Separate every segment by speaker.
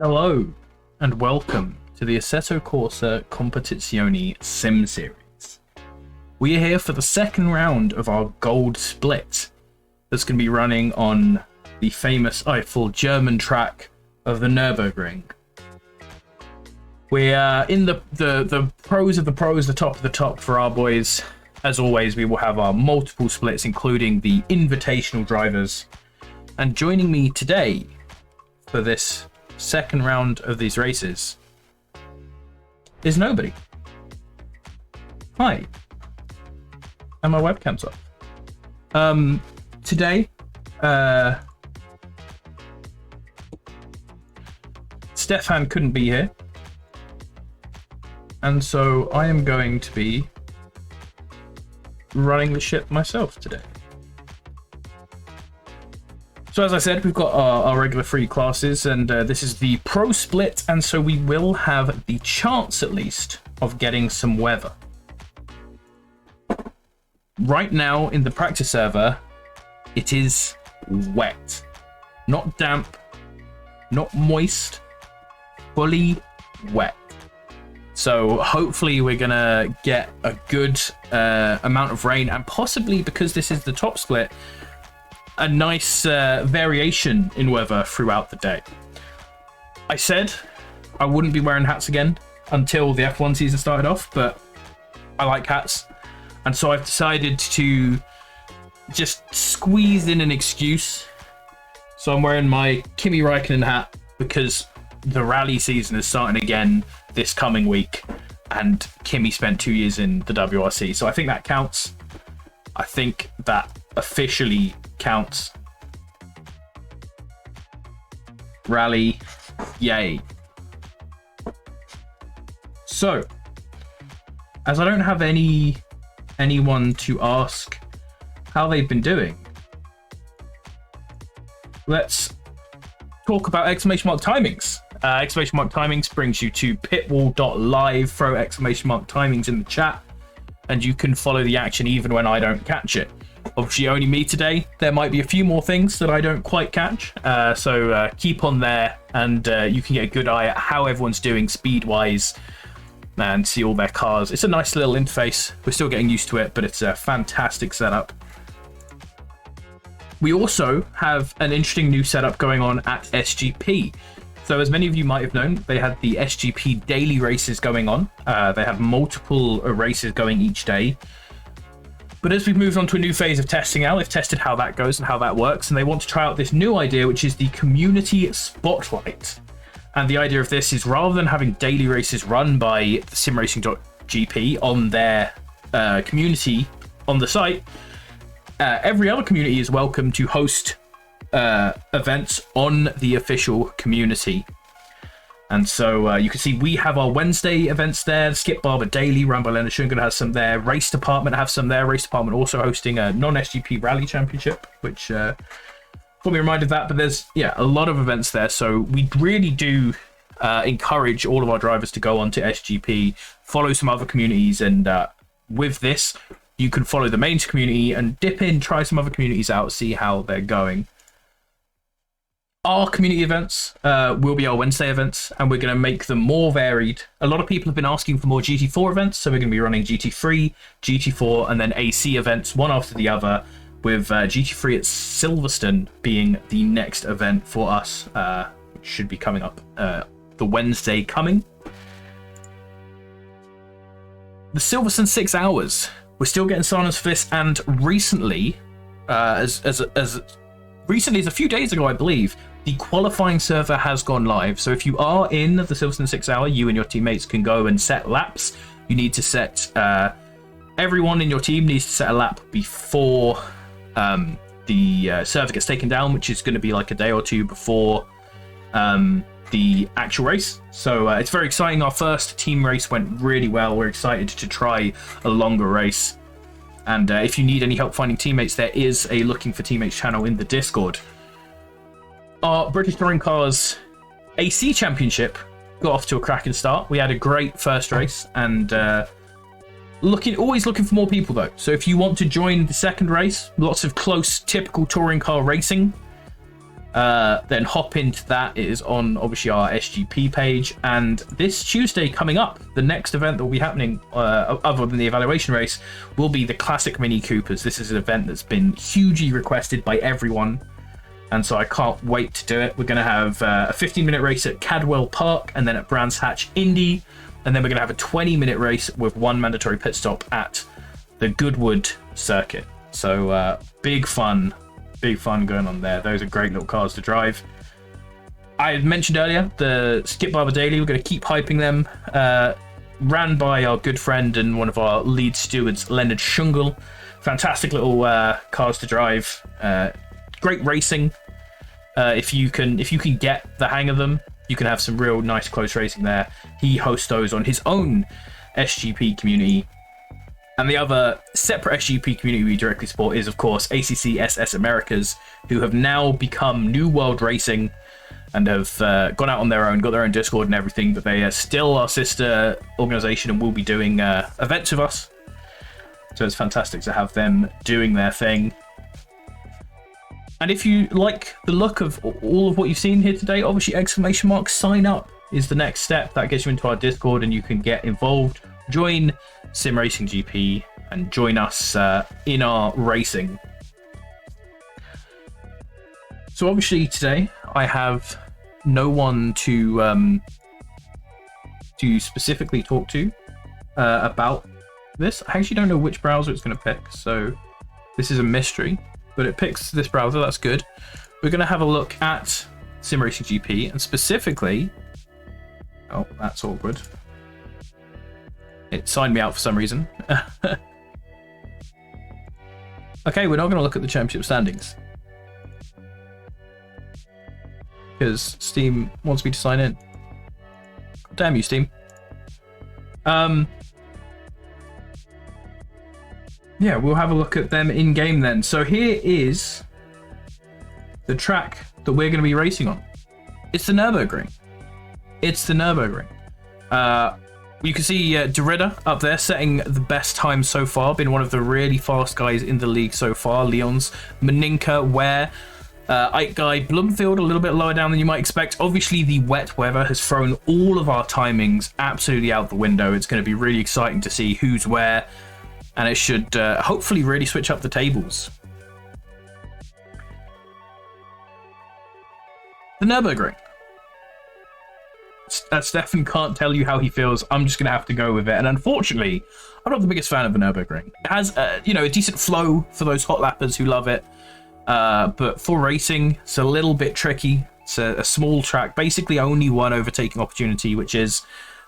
Speaker 1: Hello and welcome to the Assetto Corsa Competizione Sim Series. We are here for the second round of our gold split that's going to be running on the famous Eiffel German track of the Nurburgring. We're in the pros of the pros, the top of the top for our boys. As always, we will have our multiple splits, including the invitational drivers. And joining me today for this second round of these races is nobody. Hi. And my webcam's off. Today, Stefan couldn't be here. And so I am going to be running the ship myself today. So as I said, we've got our regular free classes, and this is the pro split, and so we will have the chance, at least, of getting some weather. Right now, in the practice server, it is wet. Not damp, not moist, fully wet. So hopefully we're going to get a good amount of rain, and possibly, because this is the top split, a nice variation in weather throughout the day. I said I wouldn't be wearing hats again until the F1 season started off, but I like hats. And so I've decided to just squeeze in an excuse. So I'm wearing my Kimi Räikkönen hat because the rally season is starting again this coming week. And Kimi spent 2 years in the WRC. So I think that counts. I think that officially counts. Rally, yay. So, as I don't have anyone to ask how they've been doing, let's talk about exclamation mark timings. Exclamation mark timings brings you to pitwall.live. Throw exclamation mark timings in the chat, and you can follow the action even when I don't catch it. Obviously, only me today. There might be a few more things that I don't quite catch. So keep on there, and you can get a good eye at how everyone's doing speed-wise and see all their cars. It's a nice little interface. We're still getting used to it, but it's a fantastic setup. We also have an interesting new setup going on at SGP. So as many of you might have known, they had the SGP daily races going on. They have multiple races going each day. But as we've moved on to a new phase of testing now, they've tested how that goes and how that works, and they want to try out this new idea, which is the community spotlight. And the idea of this is, rather than having daily races run by the simracing.gp on their community on the site, every other community is welcome to host events on the official community. And so you can see we have our Wednesday events there. Skip Barber Daily run by Leonard Schungen has some there. Race Department have some there. Race Department also hosting a non-SGP Rally Championship, which got me reminded of that. But there's a lot of events there. So we really do encourage all of our drivers to go on to SGP, follow some other communities, and with this, you can follow the main community and dip in, try some other communities out, see how they're going. Our community events will be our Wednesday events, and we're going to make them more varied. A lot of people have been asking for more GT4 events, so we're going to be running GT3, GT4, and then AC events, one after the other, with GT3 at Silverstone being the next event for us, which should be coming up the Wednesday coming. The Silverstone 6 hours. We're still getting silence for this, and recently, as recently as a few days ago, I believe, the qualifying server has gone live. So if you are in the Silverstone 6 hour, you and your teammates can go and set laps. You need to set, everyone in your team needs to set a lap before the server gets taken down, which is going to be like a day or two before the actual race. So it's very exciting. Our first team race went really well. We're excited to try a longer race. And if you need any help finding teammates, there is a Looking for Teammates channel in the Discord. Our British Touring Cars AC Championship got off to a cracking start. We had a great first race, and always looking for more people though. So if you want to join the second race, lots of close, typical touring car racing, Then hop into that. It is on obviously our SGP page, and this Tuesday coming up, the next event that will be happening other than the evaluation race will be the Classic Mini Coopers. This is an event that's been hugely requested by everyone, and so I can't wait to do it. We're going to have a 15-minute race at Cadwell Park, and then at Brands Hatch Indy, and then we're going to have a 20-minute race with one mandatory pit stop at the Goodwood circuit. So big fun going on there. Those are great little cars to drive. I had mentioned earlier the Skip Barber Daily. We're going to keep hyping them. Ran by our good friend and one of our lead stewards, Leonard Schungel. Fantastic little cars to drive. Great racing. If you can get the hang of them, you can have some real nice close racing there. He hosts those on his own SGP community. And the other separate SGP community we directly support is, of course, ACCSS Americas, who have now become New World Racing and have gone out on their own, got their own Discord and everything, but they are still our sister organization and will be doing events with us. So it's fantastic to have them doing their thing. And if you like the look of all of what you've seen here today, obviously sign up is the next step. That gets you into our Discord and you can get involved. Join Sim Racing GP and join us in our racing. So obviously today I have no one to specifically talk to about this. I actually don't know which browser it's going to pick, so this is a mystery, but it picks this browser. That's good. We're going to have a look at Sim Racing GP and specifically, oh, that's awkward. It signed me out for some reason. Okay, we're not going to look at the championship standings because Steam wants me to sign in. God damn you, Steam. Yeah, we'll have a look at them in game then. So here is the track that we're going to be racing on. It's the Nurburgring. You can see Derrida up there setting the best time so far. Been one of the really fast guys in the league so far. Leon's, Maninka, Ware, Ike Guy, Bloomfield a little bit lower down than you might expect. Obviously, the wet weather has thrown all of our timings absolutely out the window. It's going to be really exciting to see who's where, and it should hopefully really switch up the tables. The Nurburgring. Stefan can't tell you how he feels. I'm just going to have to go with it. And unfortunately, I'm not the biggest fan of the Nurburgring. It has, a decent flow for those hot lappers who love it. But for racing, it's a little bit tricky. It's a small track, basically only one overtaking opportunity, which is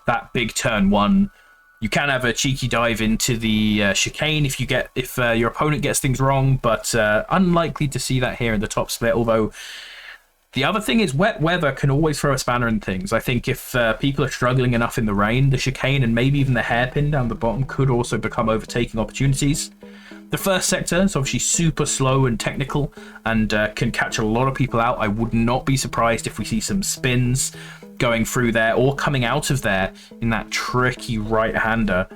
Speaker 1: that big turn one. You can have a cheeky dive into the chicane if your opponent gets things wrong, but unlikely to see that here in the top split, although the other thing is wet weather can always throw a spanner in things. I think if people are struggling enough in the rain, the chicane and maybe even the hairpin down the bottom could also become overtaking opportunities. The first sector is obviously super slow and technical and can catch a lot of people out. I would not be surprised if we see some spins going through there or coming out of there in that tricky right-hander.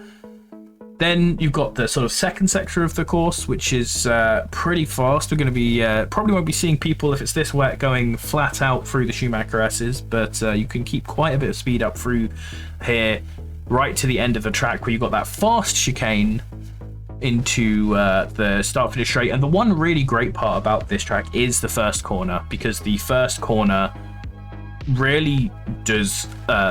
Speaker 1: Then you've got the sort of second sector of the course, which is pretty fast. We're going to be probably won't be seeing people if it's this wet going flat out through the Schumacher S's, but you can keep quite a bit of speed up through here, right to the end of the track where you've got that fast chicane into the start finish straight. And the one really great part about this track is the first corner, because the first corner really does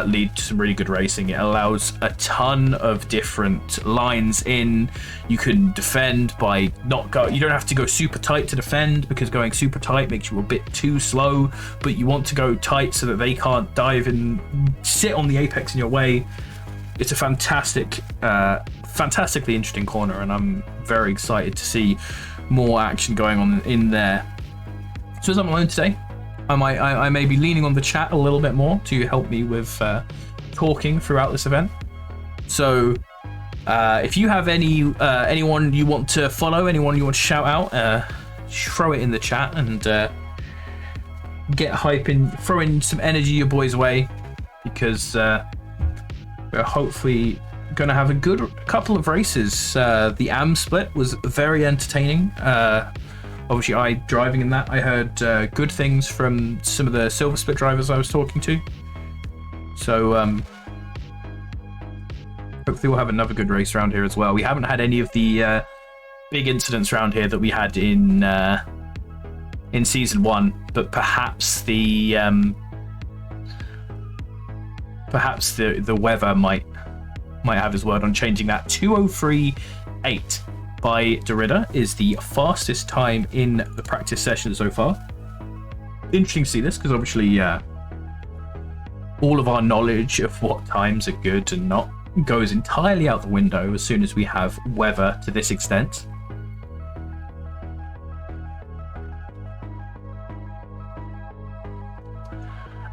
Speaker 1: lead to some really good racing. It allows a ton of different lines in. You can defend by you don't have to go super tight to defend, because going super tight makes you a bit too slow, but you want to go tight so that they can't dive and sit on the apex in your way. It's a fantastically interesting corner, and I'm very excited to see more action going on in there. So as I'm alone today, I may be leaning on the chat a little bit more to help me with talking throughout this event. So if you have anyone you want to follow, anyone you want to shout out, throw it in the chat and get hype in, throw in some energy your boys' way, because we're hopefully going to have a good couple of races. The AM split was very entertaining. Obviously, driving in that, I heard good things from some of the silver split drivers I was talking to. So hopefully we'll have another good race around here as well. We haven't had any of the big incidents around here that we had in season 1, but perhaps the weather might have his word on changing that. 2:03.8 by Derrida is the fastest time in the practice session so far. Interesting to see this, because obviously all of our knowledge of what times are good and not goes entirely out the window as soon as we have weather to this extent.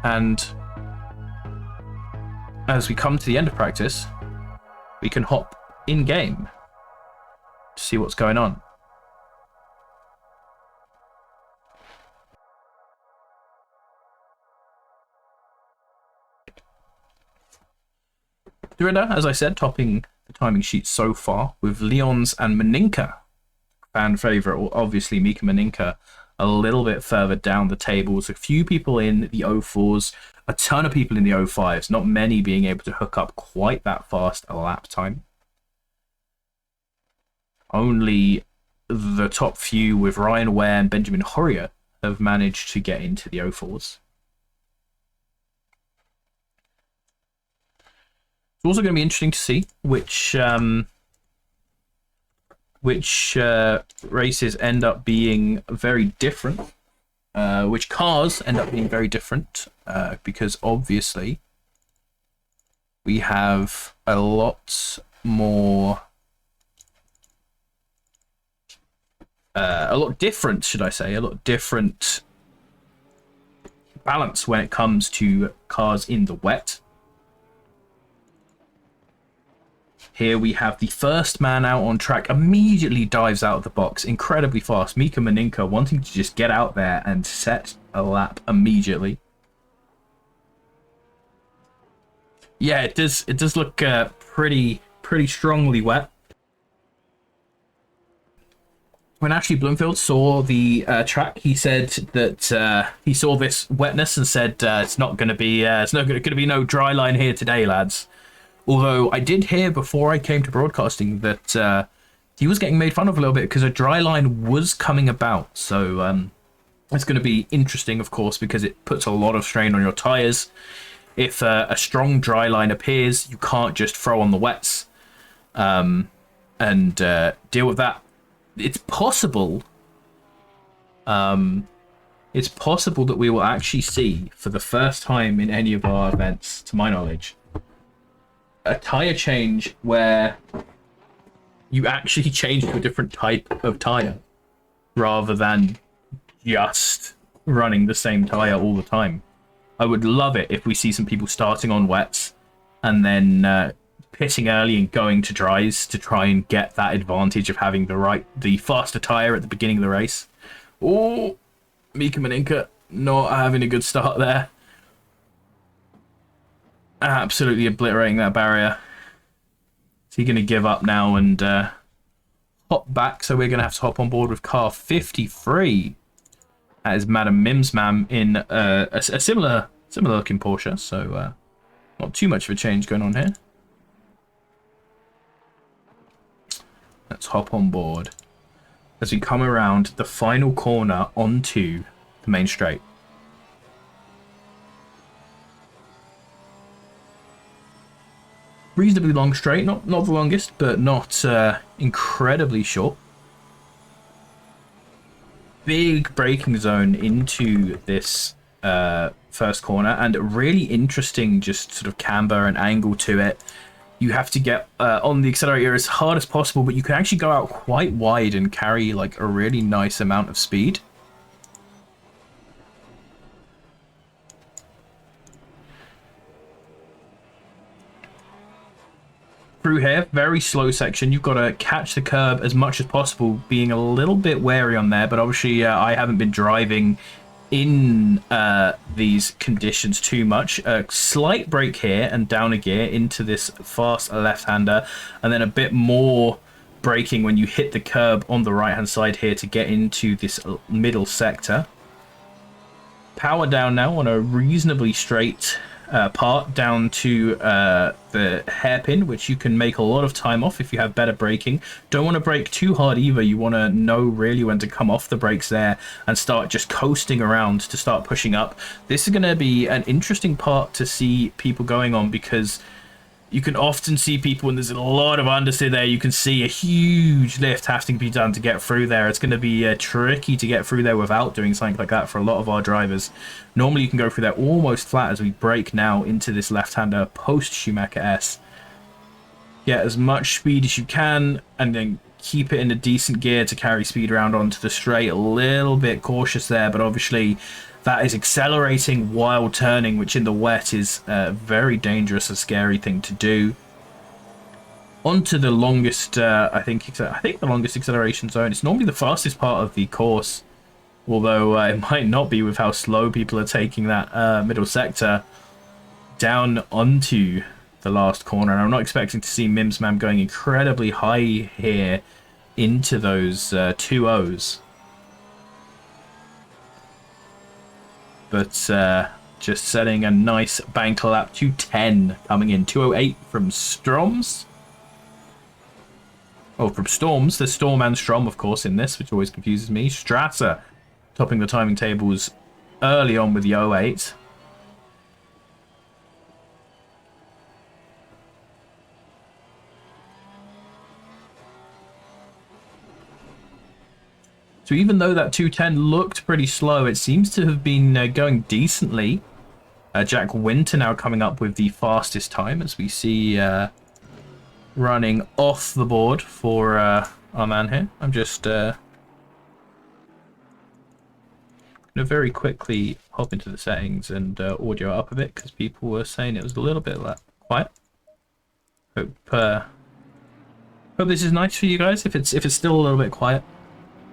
Speaker 1: And as we come to the end of practice, we can hop in game to see what's going on. Derrida, as I said, topping the timing sheet so far with Leons and Maninka. Fan favourite, obviously Mika Maninka, a little bit further down the tables. A few people in the 04s, a ton of people in the 05s, not many being able to hook up quite that fast a lap time. Only the top few with Ryan Ware and Benjamin Horrier have managed to get into the 04s. It's also going to be interesting to see which races end up being very different, which cars end up being very different, because obviously we have a lot more, a lot different, should I say, a lot different balance when it comes to cars in the wet. Here we have the first man out on track, immediately dives out of the box, incredibly fast. Mika Maninka wanting to just get out there and set a lap immediately. Yeah, it does look pretty strongly wet. When Ashley Bloomfield saw the track, he said that he saw this wetness and said it's not going to be no dry line here today, lads. Although I did hear before I came to broadcasting that he was getting made fun of a little bit because a dry line was coming about. So it's going to be interesting, of course, because it puts a lot of strain on your tyres. If a strong dry line appears, you can't just throw on the wets and deal with that. It's possible. It's possible that we will actually see, for the first time in any of our events, to my knowledge, a tire change where you actually change to a different type of tire rather than just running the same tire all the time. I would love it if we see some people starting on wets and then pitting early and going to dries to try and get that advantage of having the faster tire at the beginning of the race. Oh, Mika Maninka not having a good start there. Absolutely obliterating that barrier. Is he going to give up now and hop back? So we're going to have to hop on board with car 53. That is Madam Mims Mam in a similar looking Porsche. So not too much of a change going on here. Let's hop on board as we come around the final corner onto the main straight. Reasonably long straight, not the longest, but not incredibly short. Big braking zone into this first corner, and really interesting just sort of camber and angle to it. You have to get on the accelerator as hard as possible, but you can actually go out quite wide and carry like a really nice amount of speed. Through here, very slow section. You've got to catch the curb as much as possible, being a little bit wary on there, but obviously I haven't been driving in these conditions too much. A slight brake here and down a gear into this fast left-hander, and then a bit more braking when you hit the curb on the right hand side here to get into this middle sector. Power down now on a reasonably straight part down to the hairpin, which you can make a lot of time off if you have better braking. Don't want to brake too hard either. You want to know really when to come off the brakes there and start just coasting around to start pushing up. This is going to be an interesting part to see people going on, because you can often see people when there's a lot of understeer there. You can see a huge lift having to be done to get through there. It's going to be tricky to get through there without doing something like that for a lot of our drivers. Normally you can go through there almost flat as we brake now into this left-hander post Schumacher S. Get as much speed as you can and then keep it in a decent gear to carry speed around onto the straight. A little bit cautious there, but obviously that is accelerating while turning, which in the wet is a very dangerous and scary thing to do. Onto the longest, I think the longest acceleration zone. It's normally the fastest part of the course, although it might not be with how slow people are taking that middle sector down onto the last corner. And I'm not expecting to see Mimsmam going incredibly high here into those 2.0s. But just setting a nice bank lap. 2:10 coming in. 2:08 from Stroms. Oh, from Storms. There's Storm and Strom, of course, in this, which always confuses me. Strasser topping the timing tables early on with the 0.8. So even though that 2:10 looked pretty slow, it seems to have been going decently. Jack Winter now coming up with the fastest time, as we see running off the board for our man here. I'm just going to very quickly hop into the settings and audio up a bit, because people were saying it was a little bit quiet. Hope this is nice for you guys. If it's still a little bit quiet,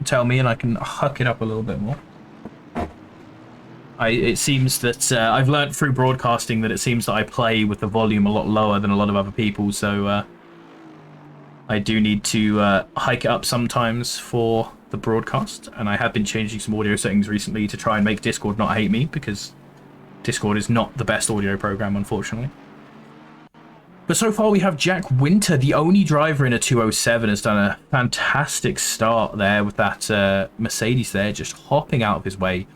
Speaker 1: tell me and I can huck it up a little bit more. It seems that I've learnt through broadcasting that it seems that I play with the volume a lot lower than a lot of other people, so I do need to hike it up sometimes for the broadcast, and I have been changing some audio settings recently to try and make Discord not hate me, because Discord is not the best audio program, unfortunately. But so far we have Jack Winter, the only driver in a 207, has done a fantastic start there with that Mercedes there, just hopping out of his way.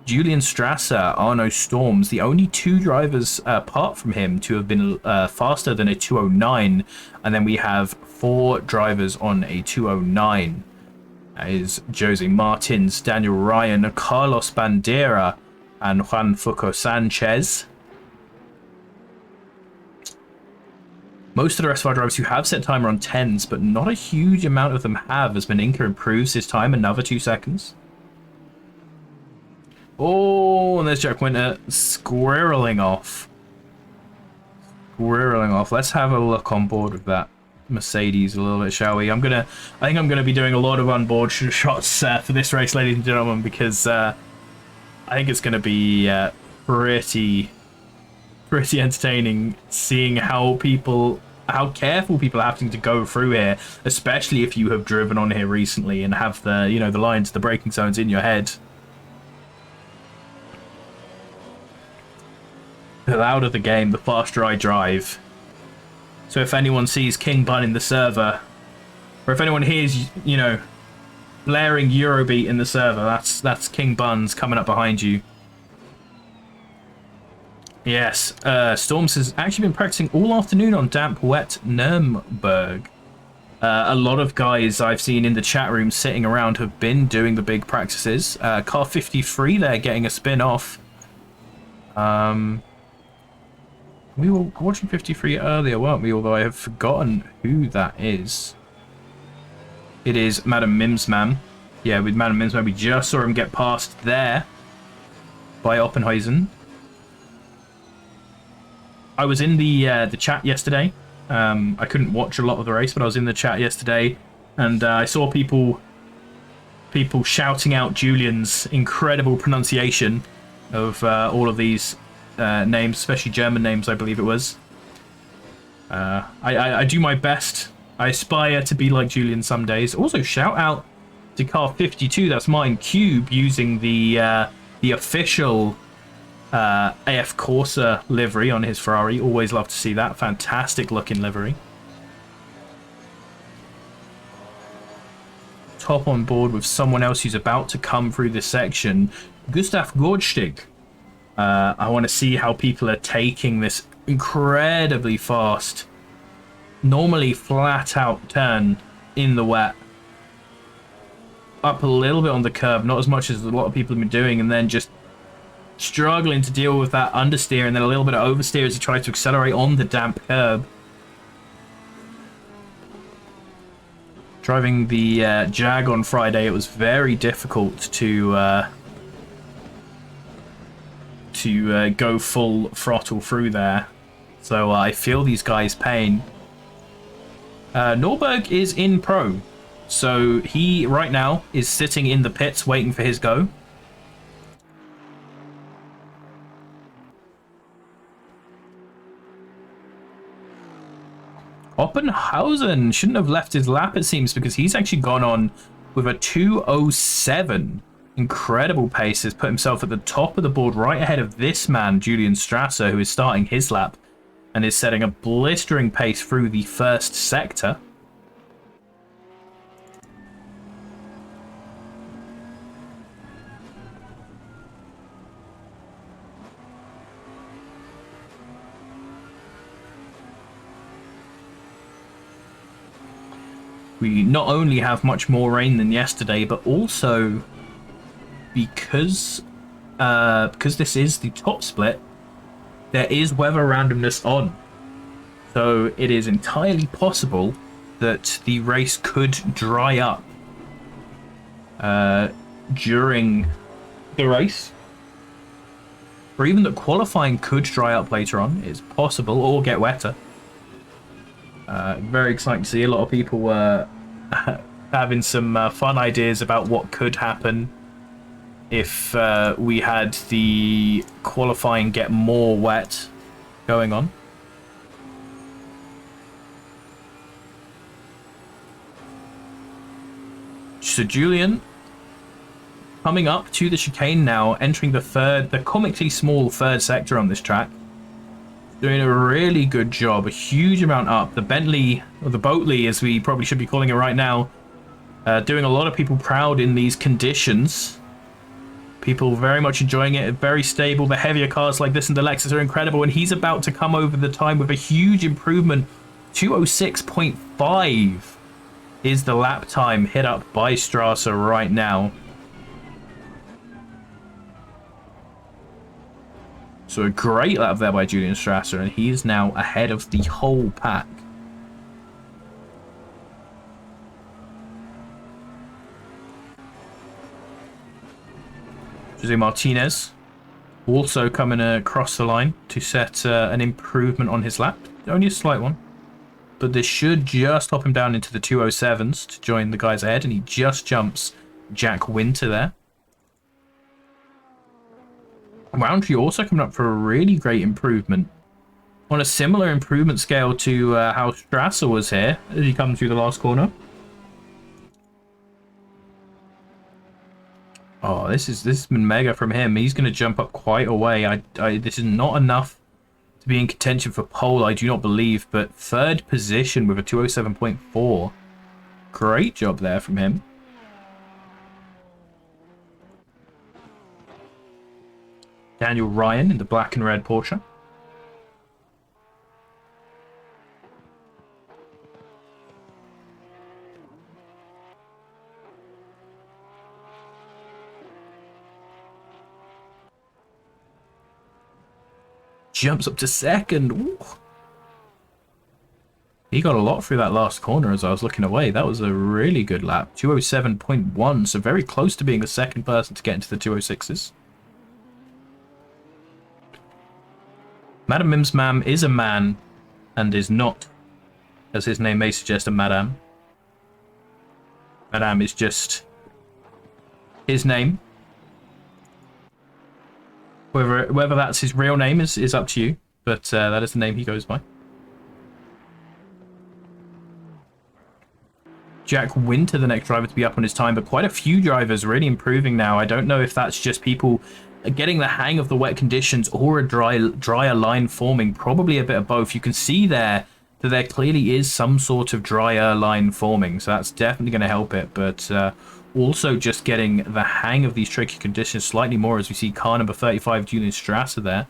Speaker 1: Julian Strasser, Arno Storms, the only two drivers apart from him to have been faster than a 209. And then we have 4 drivers on a 209. That is Jose Martins, Daniel Ryan, Carlos Bandera, and Juan Fuco Sanchez. Most of the rest of our drivers who have set timer on 10s, but not a huge amount of them have, as Meninka improves his time another 2 seconds. Oh, and there's Jack Winter squirreling off. Let's have a look on board with that Mercedes a little bit, shall we? I think I'm gonna be doing a lot of onboard shots for this race, ladies and gentlemen, because I think it's gonna be pretty entertaining seeing how careful people are having to go through here, especially if you have driven on here recently and have the the lines, the braking zones in your head. The louder the game, the faster I drive. So if anyone sees King Bun in the server, or if anyone hears blaring Eurobeat in the server, that's King Buns coming up behind you. Yes, Storms has actually been practicing all afternoon on damp, wet Nurburgring. A lot of guys I've seen in the chat room sitting around have been doing the big practices. Car 53 there getting a spin off. We were watching 53 earlier, weren't we? Although I have forgotten who that is. It is Madam Mimsmam. Yeah, with Madam Mimsmam, we just saw him get passed there by Oppenhuisen. I was in the chat yesterday. I couldn't watch a lot of the race, but I was in the chat yesterday, and I saw people shouting out Julian's incredible pronunciation of all of these names, especially German names, I believe it was. I do my best I aspire to be like Julian some days. Also, shout out to car 52. That's mine, Cube, using the official AF Corsa livery on his Ferrari. Always love to see that. Fantastic looking livery. Top on board with someone else who's about to come through this section, Gustav Gordstig. I want to see how people are taking this incredibly fast, normally flat out turn in the wet. Up a little bit on the curb, not as much as a lot of people have been doing, and then just struggling to deal with that understeer and then a little bit of oversteer as he tries to accelerate on the damp curb. Driving the Jag on Friday, it was very difficult to go full throttle through there. So I feel these guys' pain. Nurburgring is in pro. So he, right now, is sitting in the pits waiting for his go. Oppenhausen shouldn't have left his lap, it seems, because he's actually gone on with a 2:07. Incredible pace. Has put himself at the top of the board right ahead of this man, Julian Strasser, who is starting his lap and is setting a blistering pace through the first sector. We not only have much more rain than yesterday, but also because this is the top split, there is weather randomness on. So it is entirely possible that the race could dry up during the race. Or even that qualifying could dry up later on. It's possible, or get wetter. Very exciting to see. A lot of people were having some fun ideas about what could happen if we had the qualifying get more wet going on. So Julian coming up to the chicane now, entering the comically small third sector on this track. Doing a really good job, a huge amount up. The Bentley, or the Boatley as we probably should be calling it right now, doing a lot of people proud in these conditions. People very much enjoying it, very stable. The heavier cars like this and the Lexus are incredible, and he's about to come over the time with a huge improvement. 2:06.5 is the lap time hit up by Strasser right now. So a great lap there by Julian Strasser, and he is now ahead of the whole pack. Jose Martinez also coming across the line to set an improvement on his lap. Only a slight one. But this should just hop him down into the 2:07s to join the guys ahead, and he just jumps Jack Winter there. Roundtree also coming up for a really great improvement. On a similar improvement scale to how Strasser was here as he comes through the last corner. Oh, this has been mega from him. He's going to jump up quite a way. This is not enough to be in contention for pole, I do not believe, but third position with a 2:07.4. Great job there from him. Daniel Ryan in the black and red Porsche. Jumps up to second. Ooh. He got a lot through that last corner as I was looking away. That was a really good lap. 2:07.1, so very close to being the second person to get into the 2:06s. Madam Mims Mam is a man and is not, as his name may suggest, a madam. Madame is just his name. Whether that's his real name is up to you, but that is the name he goes by. Jack Winter, the next driver to be up on his time, but quite a few drivers really improving now. I don't know if that's just people getting the hang of the wet conditions or a drier line forming. Probably a bit of both. You can see there that there clearly is some sort of drier line forming, so that's definitely going to help it. But also just getting the hang of these tricky conditions slightly more, as we see car number 35, Julian Strasser there,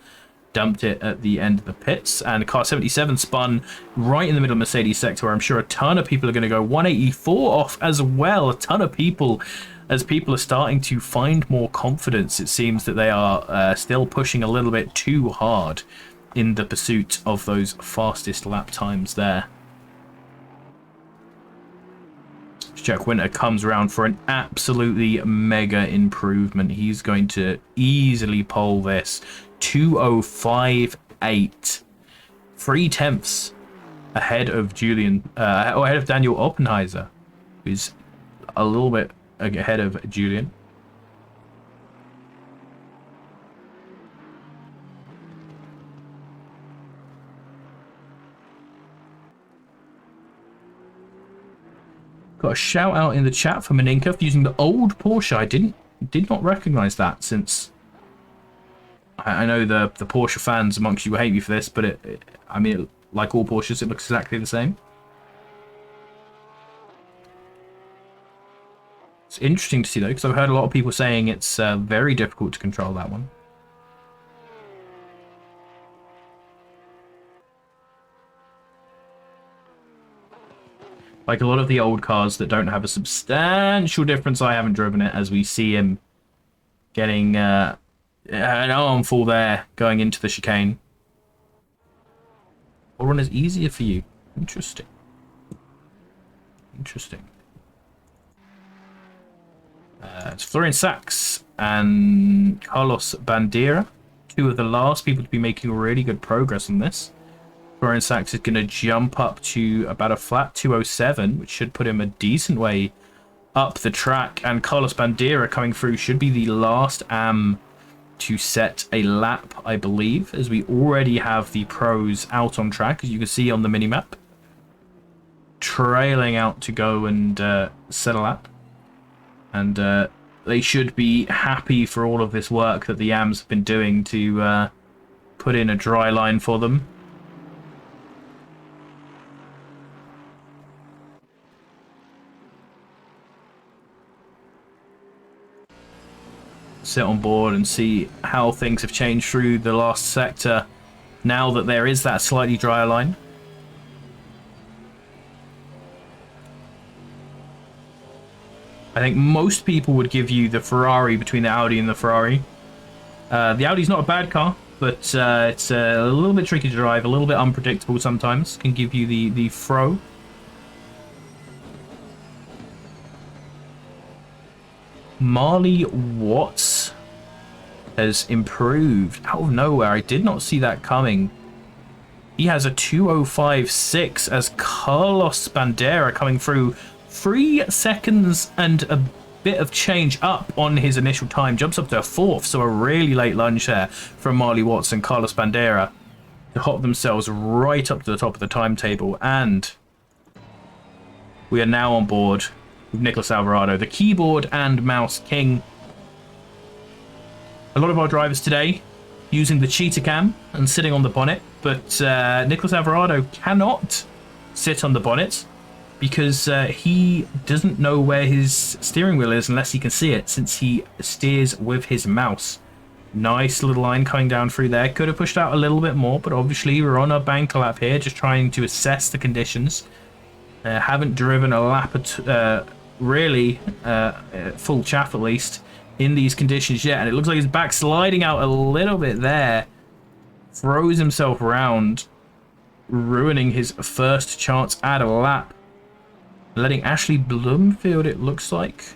Speaker 1: dumped it at the end of the pits, and car 77 spun right in the middle of Mercedes sector, where I'm sure a ton of people are going to go 184 off as well. A ton of people, as people are starting to find more confidence. It seems that they are still pushing a little bit too hard in the pursuit of those fastest lap times there. Jack Winter comes around for an absolutely mega improvement. He's going to easily pole this. 2:05.8, 3/10 ahead of Julian, or ahead of Daniel Oppenheiser, who's a little bit ahead of Julian. Got a shout out in the chat for Maninka for using the old Porsche. I did not recognize that, since I know the Porsche fans amongst you will hate me for this, but I mean, like all Porsches, it looks exactly the same. It's interesting to see though, because I've heard a lot of people saying it's very difficult to control that one. Like a lot of the old cars that don't have a substantial difference, I haven't driven it, as we see him getting an armful there going into the chicane. Or one is easier for you. Interesting. Interesting. It's Florian Sachs and Carlos Bandera, two of the last people to be making really good progress on this. Florian Sachs is going to jump up to about a flat 207, which should put him a decent way up the track. And Carlos Bandera coming through should be the last AM to set a lap, I believe, as we already have the pros out on track, as you can see on the minimap, trailing out to go and set a lap. And they should be happy for all of this work that the AMs have been doing to put in a dry line for them. Sit on board and see how things have changed through the last sector now that there is that slightly drier line. I think most people would give you the Ferrari between the Audi and the Ferrari. The Audi's not a bad car, but it's a little bit tricky to drive, a little bit unpredictable sometimes. Can give you the throw. Marley Watts has improved out of nowhere. I did not see that coming. He has a 2:05.6 as Carlos Bandera coming through 3 seconds and a bit of change up on his initial time. Jumps up to a 4th, so a really late lunge there from Marley Watts and Carlos Bandera to hop themselves right up to the top of the timetable. And we are now on board with Nicholas Alvarado, the keyboard and mouse king. A lot of our drivers today using the cheetah cam and sitting on the bonnet, but Nicholas Alvarado cannot sit on the bonnet because he doesn't know where his steering wheel is unless he can see it, since he steers with his mouse. Nice little line coming down through there. Could have pushed out a little bit more, but obviously we're on a bank lap here, just trying to assess the conditions. Haven't driven a lap at really full chaff at least in these conditions yet, and it looks like he's backsliding out a little bit there. Throws himself around, ruining his first chance at a lap. Letting Ashley Bloomfield, it looks like.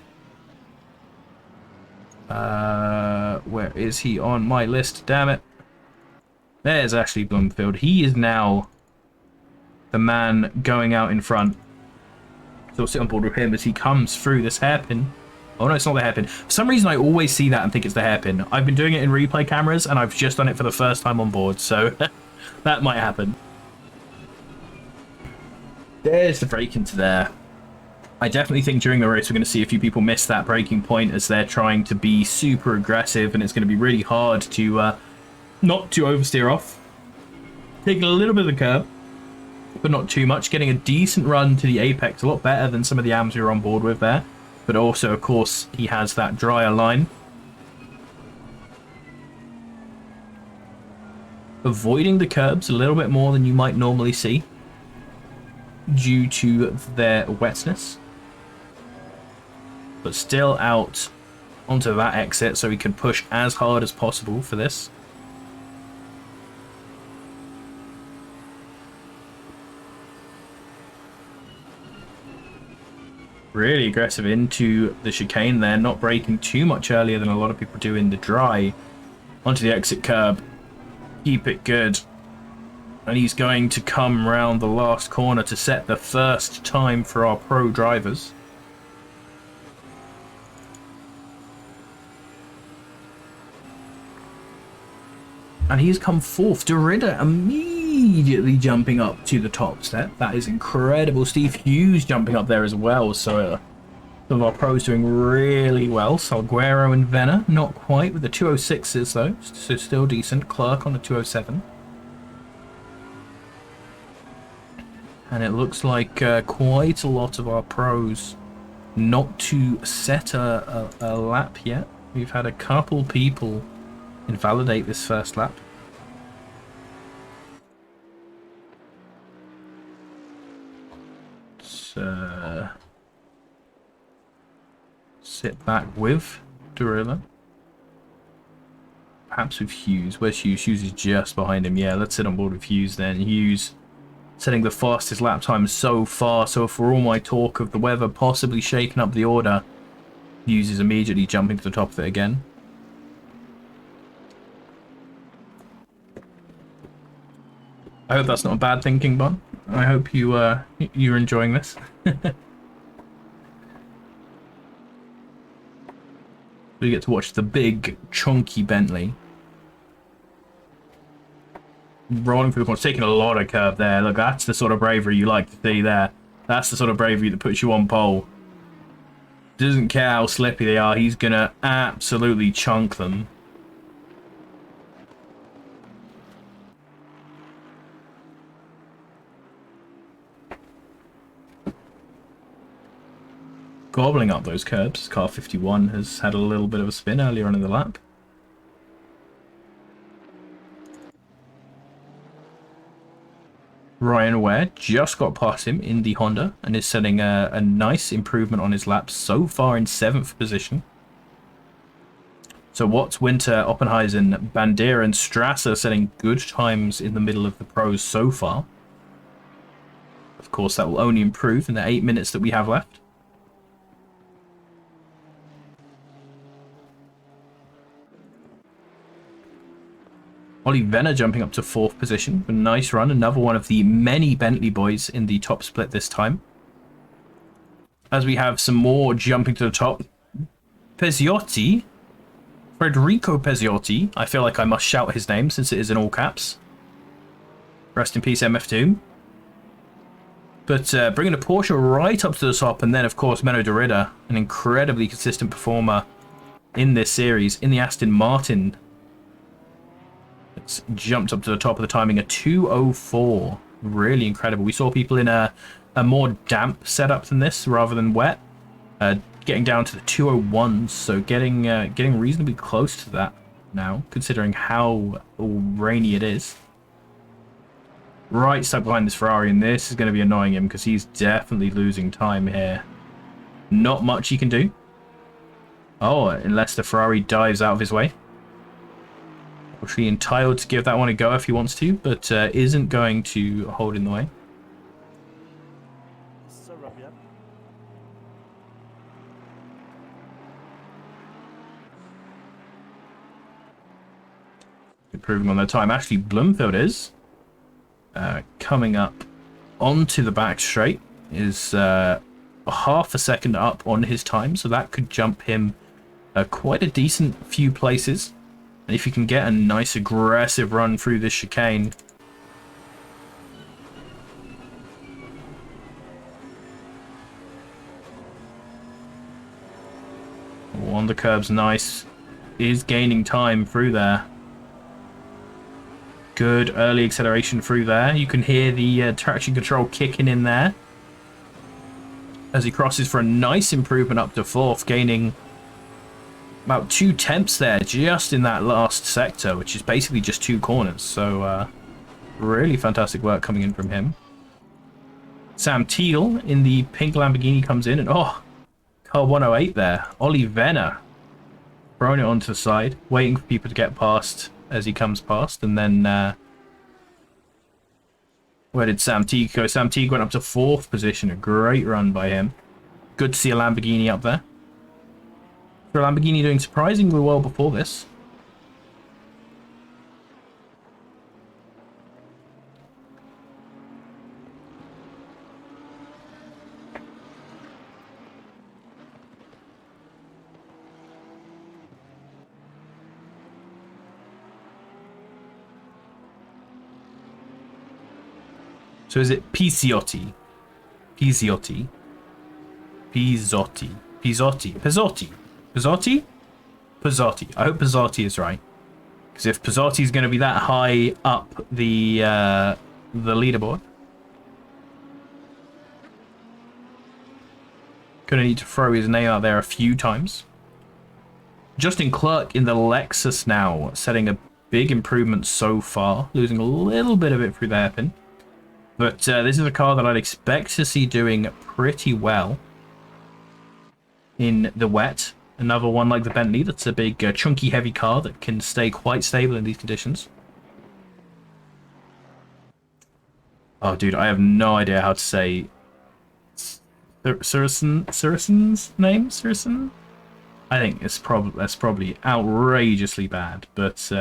Speaker 1: Where is he on my list? Damn it. There's Ashley Bloomfield. He is now the man going out in front. So we'll sit on board with him as he comes through this hairpin. Oh no, it's not the hairpin. For some reason I always see that and think it's the hairpin. I've been doing it in replay cameras and I've just done it for the first time on board, so that might happen. There's the break into there. I definitely think during the race we're going to see a few people miss that braking point as they're trying to be super aggressive, and it's going to be really hard to not to oversteer off. Taking a little bit of the curb, but not too much. Getting a decent run to the apex, a lot better than some of the AMs we were on board with there. But also, of course, he has that drier line. Avoiding the curbs a little bit more than you might normally see due to their wetness. But still out onto that exit so he can push as hard as possible for this. Really aggressive into the chicane there, not braking too much earlier than a lot of people do in the dry. Onto the exit curb. Keep it good. And he's going to come round the last corner to set the first time for our pro drivers. And he's come fourth. Derrida immediately jumping up to the top step. That is incredible. Steve Hughes jumping up there as well. So some of our pros doing really well. Salguero and Venner, not quite with the 206s though. So still decent. Clark on the 207. And it looks like quite a lot of our pros not to set a lap yet. We've had a couple people invalidate this first lap. So, sit back with Dorilla. Perhaps with Hughes. Where's Hughes? Hughes is just behind him. Yeah, let's sit on board with Hughes then. Hughes setting the fastest lap time so far. So for all my talk of the weather possibly shaking up the order, Hughes is immediately jumping to the top of it again. I hope that's not a bad thing, King Bon. I hope you're enjoying this. We get to watch the big, chunky Bentley rolling through the corner, taking a lot of curve there. Look, that's the sort of bravery you like to see there. That's the sort of bravery that puts you on pole. Doesn't care how slippy they are. He's gonna absolutely chunk them. Gobbling up those curbs. Car 51 has had a little bit of a spin earlier on in the lap. Ryan Ware just got past him in the Honda and is setting a nice improvement on his laps so far in 7th position. So Watts, Winter, Oppenheisen, Bandera and Strasser setting good times in the middle of the pros so far. Of course, that will only improve in the 8 minutes that we have left. Ollie Venner jumping up to 4th position. A nice run. Another one of the many Bentley boys in the top split this time. As we have some more jumping to the top. Pezziotti. Federico Pezziotti. I feel like I must shout his name since it is in all caps. Rest in peace, MF2. But bringing the Porsche right up to the top. And then, of course, Menno de Ridder. An incredibly consistent performer in this series. In the Aston Martin. It's jumped up to the top of the timing, a 2:04. Really incredible. We saw people in a more damp setup than this rather than wet, getting down to the 2:01s. So getting reasonably close to that now, considering how rainy it is. Right stuck behind this Ferrari, and this is going to be annoying him because he's definitely losing time here. Not much he can do. Oh, unless the Ferrari dives out of his way. Actually entitled to give that one a go if he wants to, but isn't going to hold in the way. Improving on their time. Actually, Bloomfield is coming up onto the back straight. Is half a second up on his time, so that could jump him quite a decent few places. And if you can get a nice aggressive run through this chicane. on the curbs, nice. Is gaining time through there. Good early acceleration through there. You can hear the traction control kicking in there as he crosses for a nice improvement up to 4th, gaining about 2 tenths there just in that last sector, which is basically just 2 corners. So really fantastic work coming in from him. Sam Teal in the pink Lamborghini comes in, and oh, car 108 there. Ollie Venner throwing it onto the side, waiting for people to get past as he comes past. And then where did Sam Teague go? Sam Teague went up to 4th position. A great run by him. Good to see a Lamborghini up there. So Lamborghini doing surprisingly well before this. So is it Pizziotti? Pizziotti? Pizzotti? Pizzotti? Pizzotti? Pizzotti? Pizzotti. I hope Pizzotti is right. Because if Pizzotti is going to be that high up the leaderboard, gonna need to throw his name out there a few times. Justin Clark in the Lexus now, setting a big improvement so far, losing a little bit of it through the hairpin. But this is a car that I'd expect to see doing pretty well in the wet. Another one like the Bentley, that's a big, chunky, heavy car that can stay quite stable in these conditions. Oh, dude, I have no idea how to say Saracen's name? Saracen? I think that's probably outrageously bad, but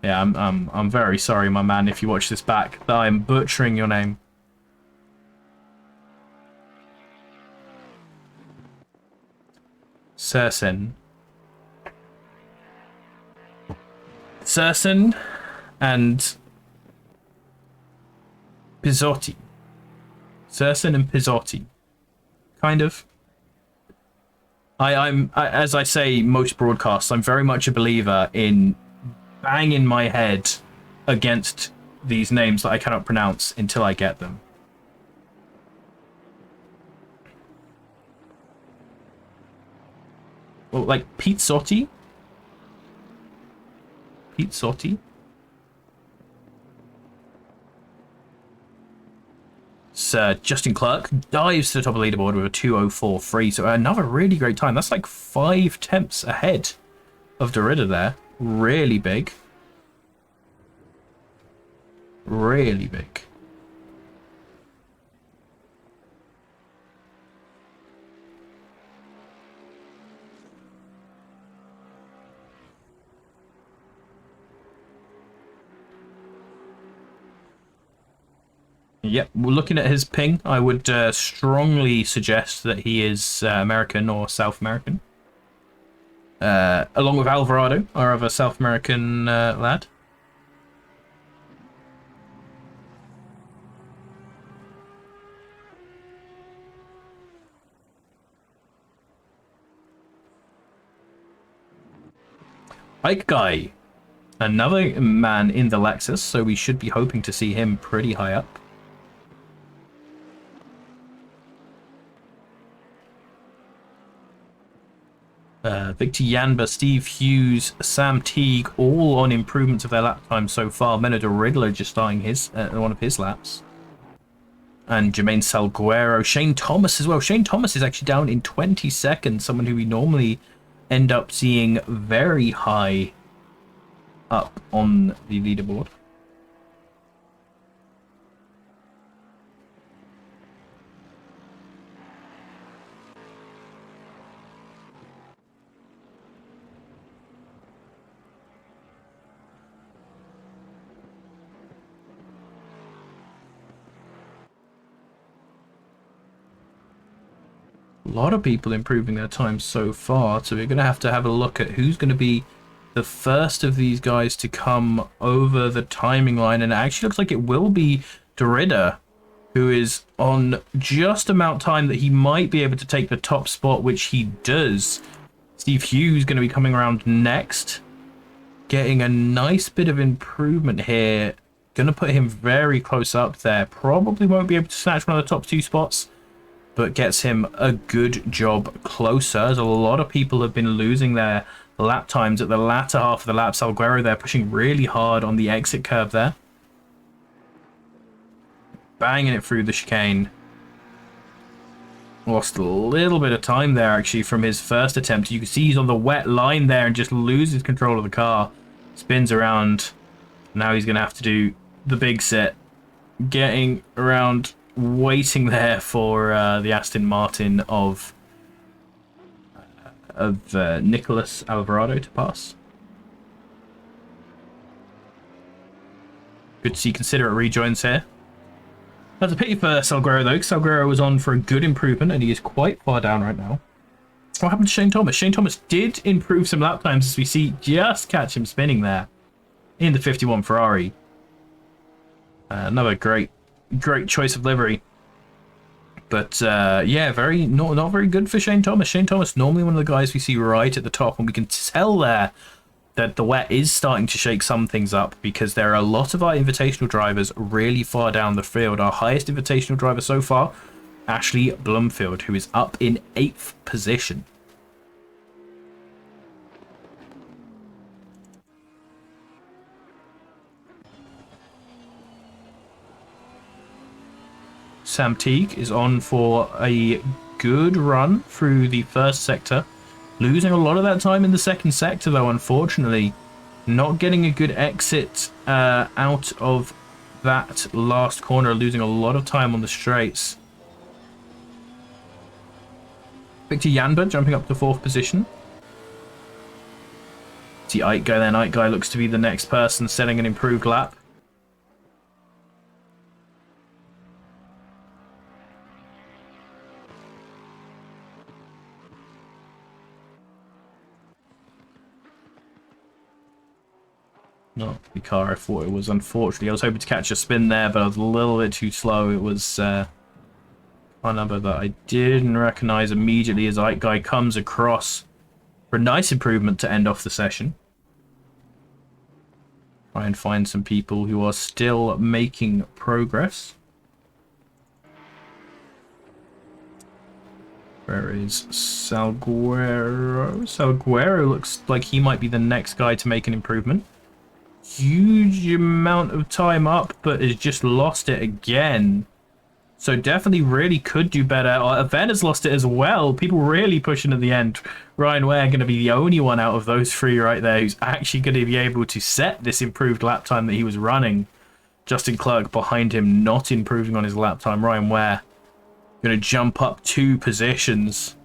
Speaker 1: yeah, I'm very sorry, my man, if you watch this back, that I'm butchering your name. Cercin and Pizzotti. Cercin and Pizzotti. Kind of. I'm as I say most broadcasts, I'm very much a believer in banging my head against these names that I cannot pronounce until I get them. Well, like Pizzotti? Pizzotti? Sir Justin Clark dives to the top of the leaderboard with a 2:04.3, so another really great time. That's like 5 tenths ahead of Derrida there. Really big. Really big. Yep, we're looking at his ping. I would strongly suggest that he is American or South American. Along with Alvarado, our other South American lad. Ike Guy, another man in the Lexus, so we should be hoping to see him pretty high up. Victor Yanba, Steve Hughes, Sam Teague, all on improvements of their lap time so far. Menno de Riddler just starting his one of his laps. And Jermaine Salguero, Shane Thomas as well. Shane Thomas is actually down in 20 seconds, someone who we normally end up seeing very high up on the leaderboard. A lot of people improving their time so far, so we're going to have a look at who's going to be the first of these guys to come over the timing line, and it actually looks like it will be Derrida, who is on just amount time that he might be able to take the top spot, which he does. Steve Hughes going to be coming around next. Getting a nice bit of improvement here. Going to put him very close up there. Probably won't be able to snatch one of the top 2 spots, but gets him a good job closer, as a lot of people have been losing their lap times at the latter half of the lap. Salguero there pushing really hard on the exit curve there. Banging it through the chicane. Lost a little bit of time there, actually, from his first attempt. You can see he's on the wet line there and just loses control of the car. Spins around. Now he's going to have to do the big set. Getting around, waiting there for the Aston Martin of Nicholas Alvarado to pass. Good to see Considerate rejoins here. That's a pity for Salguero, though, because Salguero was on for a good improvement, and he is quite far down right now. What happened to Shane Thomas? Shane Thomas did improve some lap times, as we see just catch him spinning there in the 51 Ferrari. Another great choice of livery. But, yeah, not very good for Shane Thomas. Shane Thomas, normally one of the guys we see right at the top, and we can tell there that the wet is starting to shake some things up, because there are a lot of our invitational drivers really far down the field. Our highest invitational driver so far, Ashley Blumfield, who is up in 8th position. Sam Teague is on for a good run through the first sector. Losing a lot of that time in the second sector, though, unfortunately. Not getting a good exit out of that last corner. Losing a lot of time on the straights. Victor Janber jumping up to 4th position. See Ike Guy then. Ike Guy looks to be the next person setting an improved lap. Not the car I thought it was, unfortunately. I was hoping to catch a spin there, but I was a little bit too slow. It was a number that I didn't recognize immediately as Ike Guy comes across for a nice improvement to end off the session. Try and find some people who are still making progress. Where is Salguero? Salguero looks like he might be the next guy to make an improvement. Huge amount of time up, but has just lost it again. So definitely really could do better. Event has lost it as well. People really pushing at the end. Ryan Ware going to be the only one out of those 3 right there who's actually going to be able to set this improved lap time that he was running. Justin Clerk behind him, not improving on his lap time. Ryan Ware going to jump up 2 positions.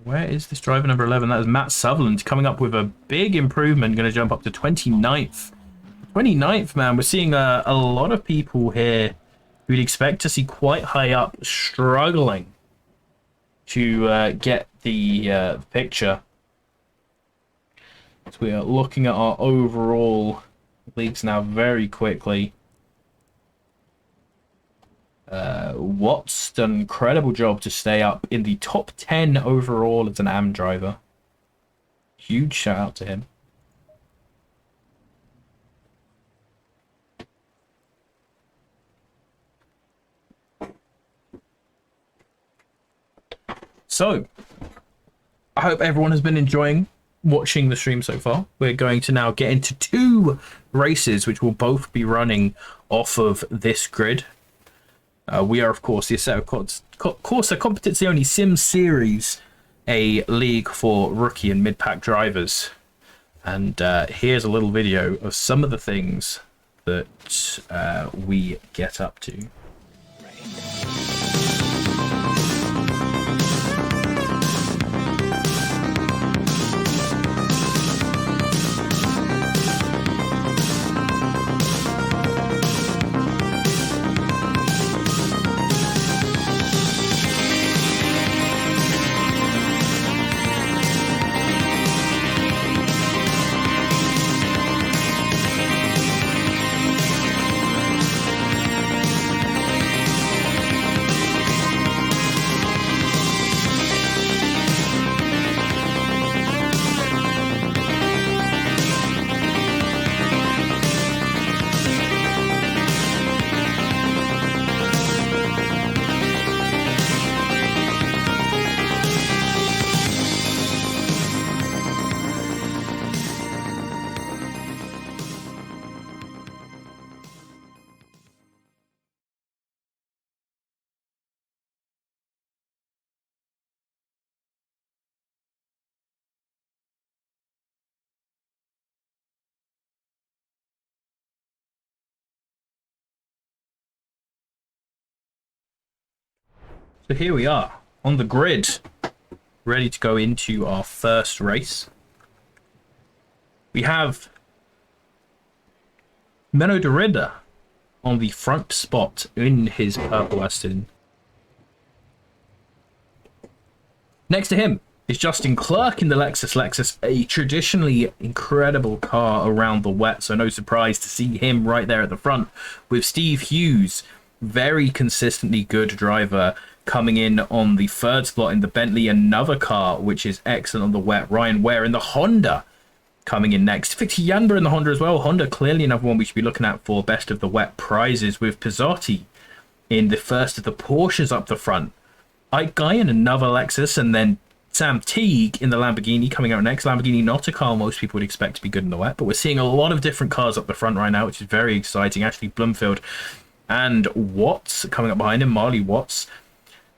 Speaker 1: Where is this driver number 11? That is Matt Sutherland coming up with a big improvement. Going to jump up to 29th. 29th, man. We're seeing a lot of people here who we'd expect to see quite high up struggling to get the picture. So we are looking at our overall leagues now very quickly. Watts done an incredible job to stay up in the top 10 overall as an AM driver. Huge shout out to him. So, I hope everyone has been enjoying watching the stream so far. We're going to now get into 2 races which will both be running off of this grid. We are, of course, the Corsa Competency Only Sim Series, a league for rookie and mid-pack drivers. And here's a little video of some of the things that we get up to. So here we are on the grid, ready to go into our first race. We have Menno de Ridder on the front spot in his purple Aston. Next to him is Justin Clerk in the Lexus, a traditionally incredible car around the wet, so no surprise to see him right there at the front, with Steve Hughes, very consistently good driver, coming in on the third slot in the Bentley, another car which is excellent on the wet. Ryan Ware in the Honda coming in next. Victor Janber in the Honda as well. Honda clearly another one we should be looking at for best of the wet prizes, with Pizzotti in the first of the Porsches up the front. Ike Guy in another Lexus, and then Sam Teague in the Lamborghini coming out next. Lamborghini, not a car most people would expect to be good in the wet, but we're seeing a lot of different cars up the front right now, which is very exciting. Ashley Bloomfield and Watts coming up behind him. Marley Watts,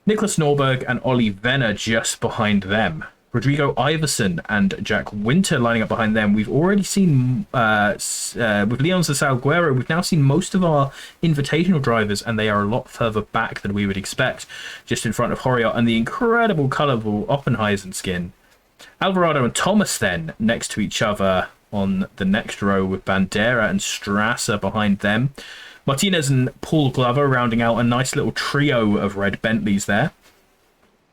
Speaker 1: Nicholas Norberg and Ollie Venner just behind them. Rodrigo Iverson and Jack Winter lining up behind them. We've already seen, with Leon Salguero, we've now seen most of our invitational drivers, and they are a lot further back than we would expect, just in front of Horiot and the incredible colourful Oppenheisen skin. Alvarado and Thomas then next to each other on the next row, with Bandera and Strasser behind them. Martinez and Paul Glover rounding out a nice little trio of red Bentleys there,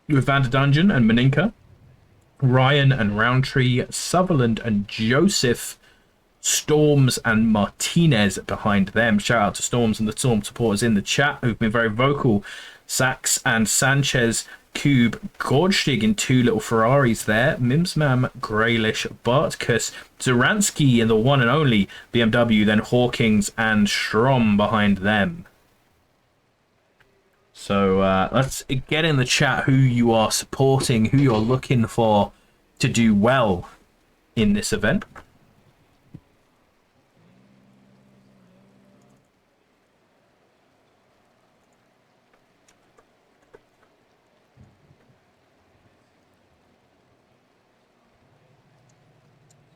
Speaker 1: with Van der Dungeon and Maninka, Ryan and Roundtree, Sutherland and Joseph, Storms and Martinez behind them. Shout out to Storms and the Storm supporters in the chat who've been very vocal. Sachs and Sanchez, Cube, Gordstig in two little Ferraris there. Mimsmam, Graylish, Bartkus, Zaransky in the one and only BMW, then Hawkins and Strom behind them. So let's get in the chat who you are supporting, who you're looking for to do well in this event.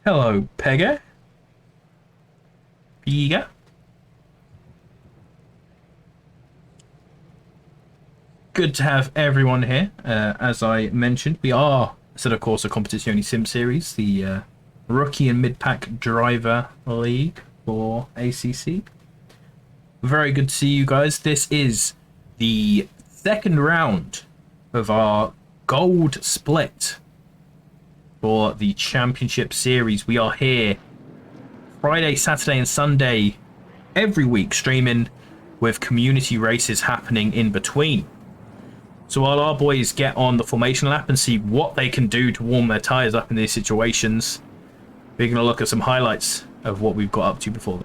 Speaker 1: Hello, Pega. Pega. Good to have everyone here. As I mentioned, we are, of course, a Competizione Sim Series, the rookie and mid-pack driver league for ACC. Very good to see you guys. This is the second round of our gold split for the Championship Series. We are here Friday, Saturday, and Sunday every week, streaming with community races happening in between. So while our boys get on the formation lap and see what they can do to warm their tyres up in these situations, we're going to look at some highlights of what we've got up to before.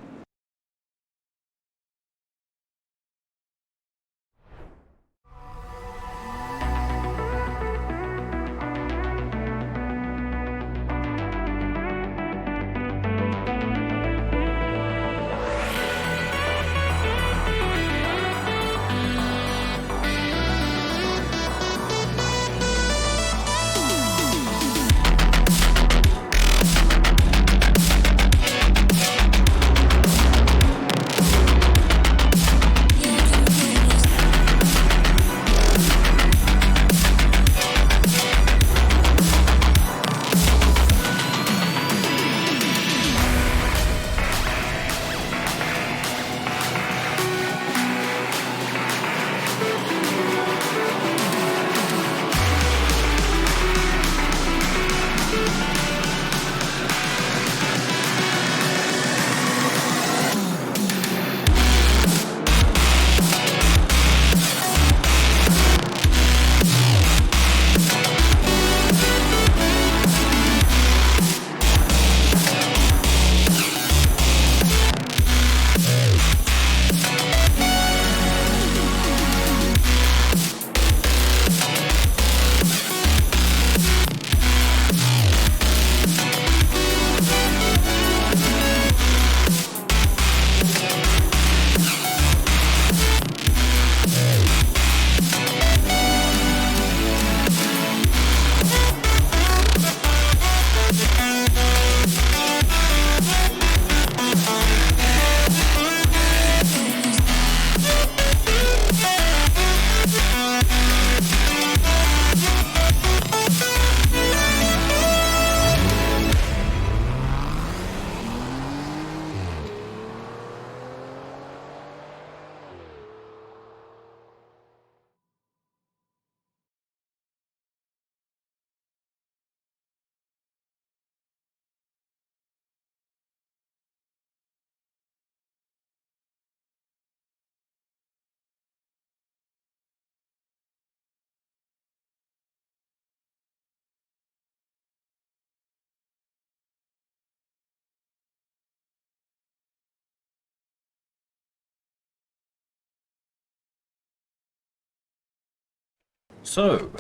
Speaker 1: So,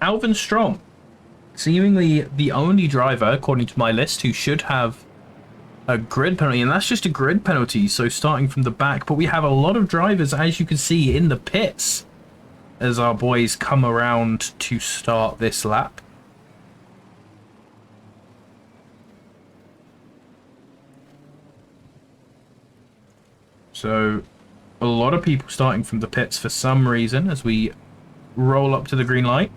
Speaker 1: Alvin Strom, seemingly the only driver, according to my list, who should have a grid penalty, and that's just a grid penalty, so starting from the back. But we have a lot of drivers, as you can see, in the pits as our boys come around to start this lap. So a lot of people starting from the pits for some reason as we roll up to the green light.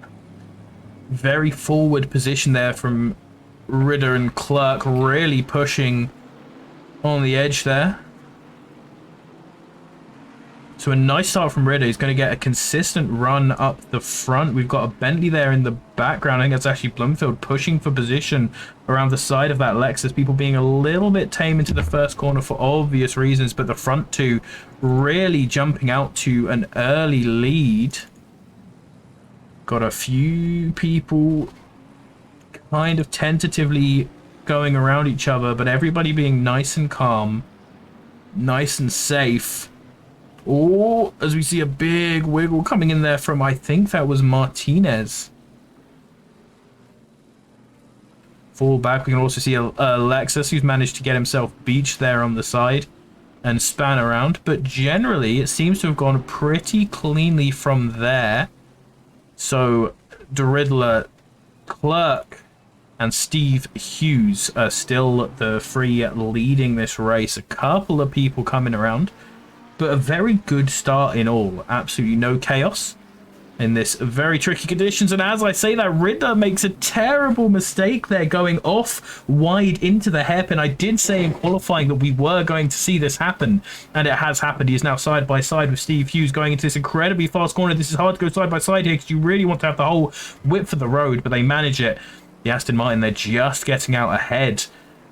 Speaker 1: Very forward position there from Ritter and Clerk, really pushing on the edge there. So a nice start from Ritter. He's going to get a consistent run up the front. We've got a Bentley there in the background. I think that's actually Bloomfield pushing for position around the side of that Lexus. People being a little bit tame into the first corner for obvious reasons, but the front two really jumping out to an early lead. Got a few people kind of tentatively going around each other, but everybody being nice and calm, nice and safe. Oh, as we see a big wiggle coming in there from, I think that was Martinez. Fall back, we can also see a Lexus who's managed to get himself beached there on the side and span around, but generally it seems to have gone pretty cleanly from there. So the Riddler, Clerk, and Steve Hughes are still the three leading this race. A couple of people coming around, but a very good start in all. Absolutely no chaos in this very tricky conditions. And as I say that, Riddler makes a terrible mistake there, going off wide into the hairpin. I did say in qualifying that we were going to see this happen, and it has happened. He is now side by side with Steve Hughes going into this incredibly fast corner. This is hard to go side by side here because you really want to have the whole width of the road, but they manage it. The Aston Martin, they're just getting out ahead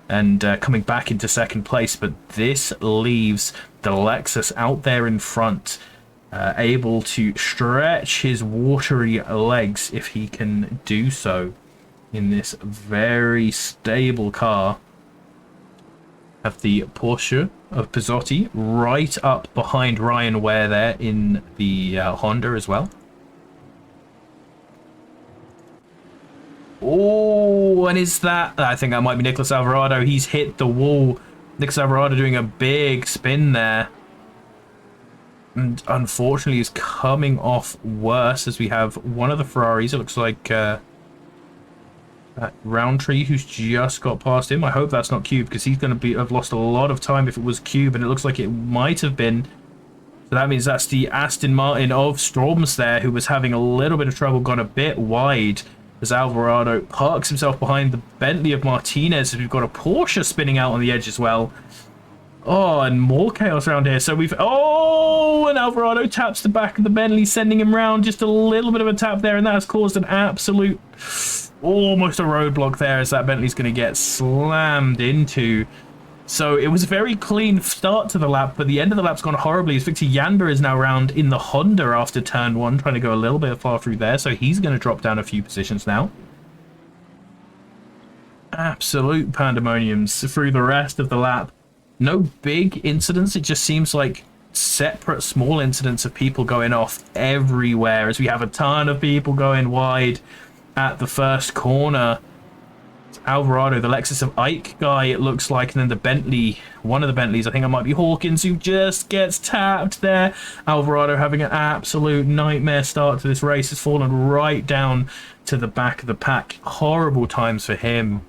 Speaker 1: and coming back into second place, but this leaves the Lexus out there in front, able to stretch his watery legs if he can do so in this very stable car. Have the Porsche of Pizzotti right up behind Ryan Ware there in the Honda as well. Oh, and is that... I think that might be Nicholas Alvarado. He's hit the wall. Nicholas Alvarado doing a big spin there. And unfortunately is coming off worse as we have one of the Ferraris. It looks like Roundtree, who's just got past him. I hope that's not Cube, because he's going to have lost a lot of time if it was Cube, and it looks like it might have been. So that means that's the Aston Martin of Storms there, who was having a little bit of trouble, got a bit wide as Alvarado parks himself behind the Bentley of Martinez. We've got a Porsche spinning out on the edge as well. Oh, and more chaos around here. So we've... Oh, and Alvarado taps the back of the Bentley, sending him round. Just a little bit of a tap there, and that has caused an absolute... almost a roadblock there as that Bentley's going to get slammed into. So it was a very clean start to the lap, but the end of the lap's gone horribly as Victor Yanda is now round in the Honda after turn one, trying to go a little bit far through there. So he's going to drop down a few positions now. Absolute pandemoniums through the rest of the lap. No big incidents. It just seems like separate small incidents of people going off everywhere as we have a ton of people going wide at the first corner. It's Alvarado, the Lexus of Ike guy, it looks like, and then the Bentley, one of the Bentleys, I think it might be Hawkins, who just gets tapped there. Alvarado having an absolute nightmare start to this race, has fallen right down to the back of the pack. Horrible times for him.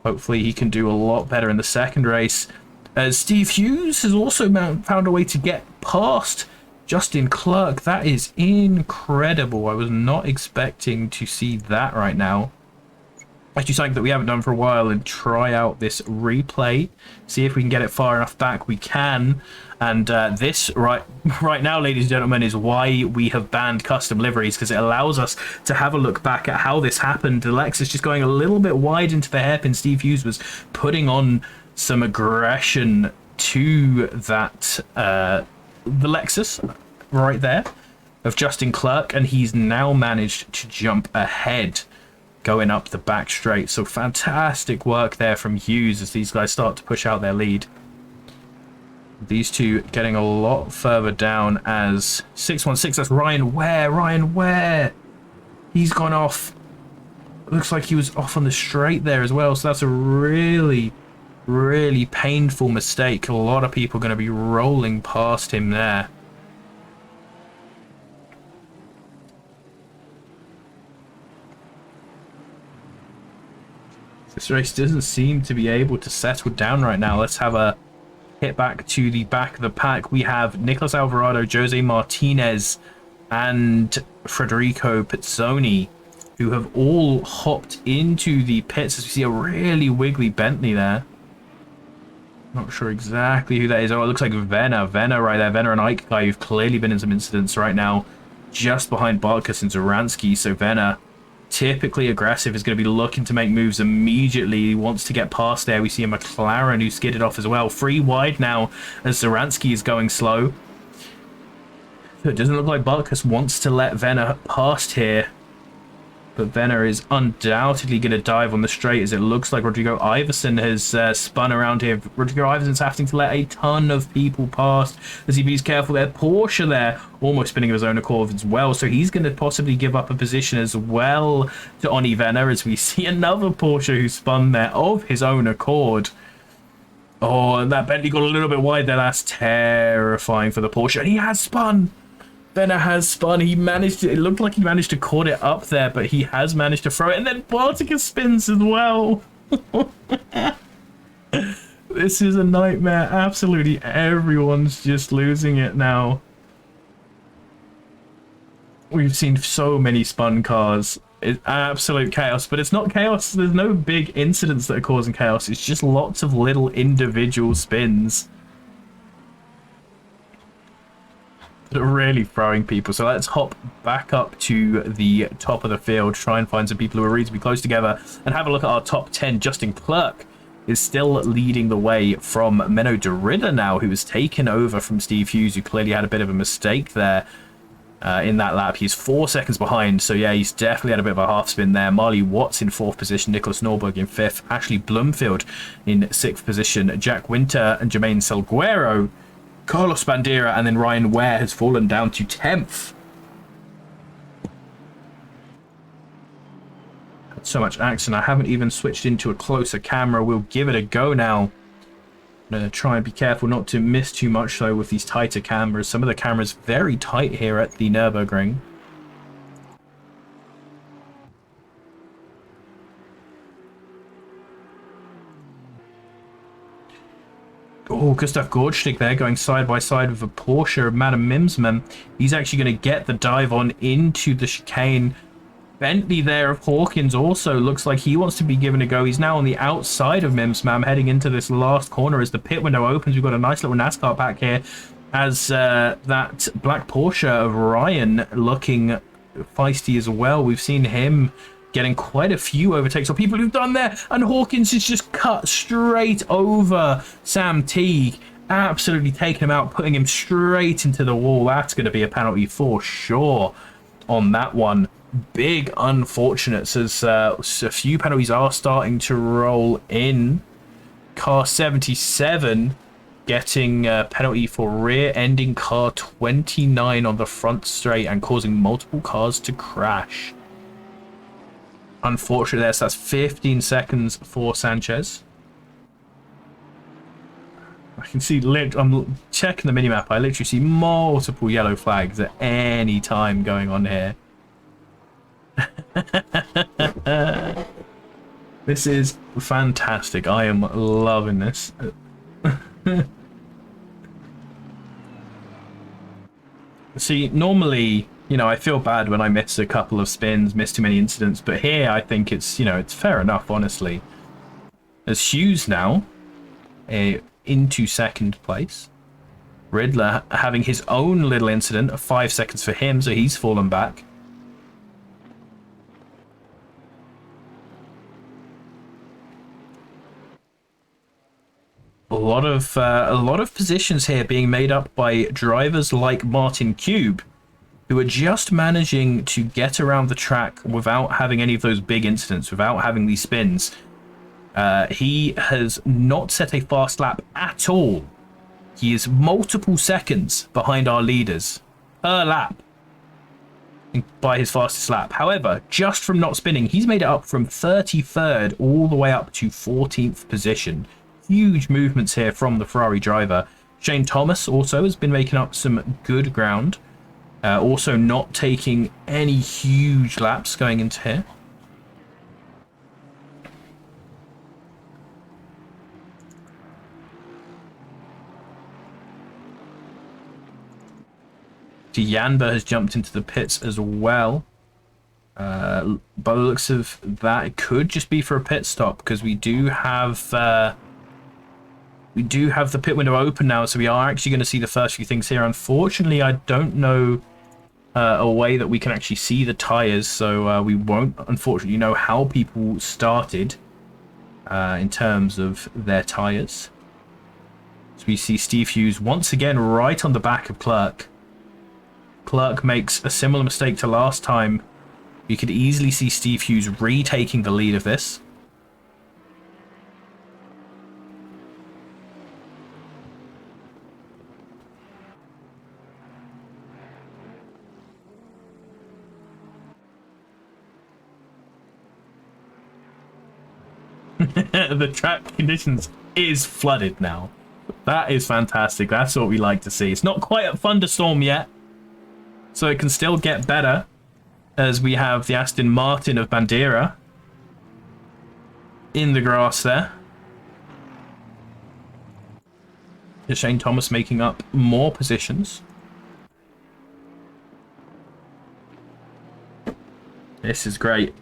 Speaker 1: Hopefully he can do a lot better in the second race. As Steve Hughes has also found a way to get past Justin Clerk. That is incredible. I was not expecting to see that right now. Actually, something that we haven't done for a while, and try out this replay. See if we can get it far enough back. We can. And this right now, ladies and gentlemen, is why we have banned custom liveries, because it allows us to have a look back at how this happened. The Lexus just going a little bit wide into the hairpin. Steve Hughes was putting on some aggression to that the Lexus right there of Justin Clerk, and he's now managed to jump ahead going up the back straight. So fantastic work there from Hughes as these guys start to push out their lead. These two getting a lot further down as 616, that's Ryan Ware. Ryan Ware He's gone off. Looks like he was off on the straight there as well. So that's a really, really painful mistake. A lot of people are going to be rolling past him there. This race doesn't seem to be able to settle down right now. Let's have a hit back to the back of the pack. We have Nicholas Alvarado, Jose Martinez, and Federico Pizzoni, who have all hopped into the pits as we see a really wiggly Bentley there. Not sure exactly who that is. Oh, it looks like Venner right there. Venner and Ike guy who've clearly been in some incidents right now, just behind Barkas and Zoransky. So Venner, typically aggressive, is going to be looking to make moves immediately. He wants to get past there. We see a McLaren who skidded off as well. Free wide now as Zoransky is going slow. So it doesn't look like Barkas wants to let Venner past here. But Venner is undoubtedly going to dive on the straight, as it looks like Rodrigo Iverson has spun around here. Rodrigo Iverson's having to let a ton of people past as he be's careful there. Porsche there almost spinning of his own accord as well, so he's going to possibly give up a position as well to Oni Venner, as we see another Porsche who spun there of his own accord. Oh, and that Bentley got a little bit wide there. That's terrifying for the Porsche, and he has spun. Venner has spun. He managed to, it looked like he managed to caught it up there, but he has managed to throw it, and then Bartica spins as well. This is a nightmare. Absolutely everyone's just losing it now. We've seen so many spun cars. It's absolute chaos, but it's not chaos. There's no big incidents that are causing chaos. It's just lots of little individual spins that are really throwing people. So let's hop back up to the top of the field, try and find some people who are reasonably close together, and have a look at our top 10. Justin Clerk is still leading the way from Menno de Ridder now, who has taken over from Steve Hughes, who clearly had a bit of a mistake there in that lap. He's 4 seconds behind, so yeah, he's definitely had a bit of a half spin there. Marley Watts in 4th position, Nicholas Nurburgring in 5th, Ashley Bloomfield in 6th position, Jack Winter and Jermaine Salguero, Carlos Bandera, and then Ryan Ware has fallen down to 10th. So much action. I haven't even switched into a closer camera. We'll give it a go now. I'm going to try and be careful not to miss too much, though, with these tighter cameras. Some of the cameras very tight here at the Nurburgring. Oh, Gustav Gordstick there going side by side with a Porsche of Madam Mimsman. He's actually going to get the dive on into the chicane. Bentley there of Hawkins also looks like he wants to be given a go. He's now on the outside of Mimsman, heading into this last corner as the pit window opens. We've got a nice little NASCAR pack here as that black Porsche of Ryan looking feisty as well. We've seen him getting quite a few overtakes of people who've done there, and Hawkins has just cut straight over Sam Teague, absolutely taking him out, putting him straight into the wall. That's going to be a penalty for sure on that one. Big unfortunates as a few penalties are starting to roll in. Car 77 getting a penalty for rear-ending car 29 on the front straight and causing multiple cars to crash. Unfortunately, so that's 15 seconds for Sanchez. I can see, I'm checking the minimap, I literally see multiple yellow flags at any time going on here. This is fantastic. I am loving this. See, normally, you know, I feel bad when I miss a couple of spins, miss too many incidents, but here I think it's, you know, it's fair enough, honestly. As Hughes now into second place. Riddler having his own little incident of 5 seconds for him, so he's fallen back. A lot of positions here being made up by drivers like Martin Cube, who are just managing to get around the track without having any of those big incidents, without having these spins. He has not set a fast lap at all. He is multiple seconds behind our leaders per lap. by his fastest lap. However, just from not spinning, he's made it up from 33rd all the way up to 14th position. Huge movements here from the Ferrari driver. Shane Thomas also has been making up some good ground. Also not taking any huge laps going into here. Janber has jumped into the pits as well. By the looks of that, it could just be for a pit stop because we do have the pit window open now, so we are actually going to see the first few things here. Unfortunately, I don't know a way that we can actually see the tires, so we won't unfortunately know how people started in terms of their tires. So we see Steve Hughes once again right on the back of Clerk. Clerk makes a similar mistake to last time. You could easily see Steve Hughes retaking the lead of this. The track conditions is flooded now. That is fantastic. That's what we like to see. It's not quite a thunderstorm yet, so it can still get better, as we have the Aston Martin of Bandera in the grass there. Shane Thomas making up more positions. This is great.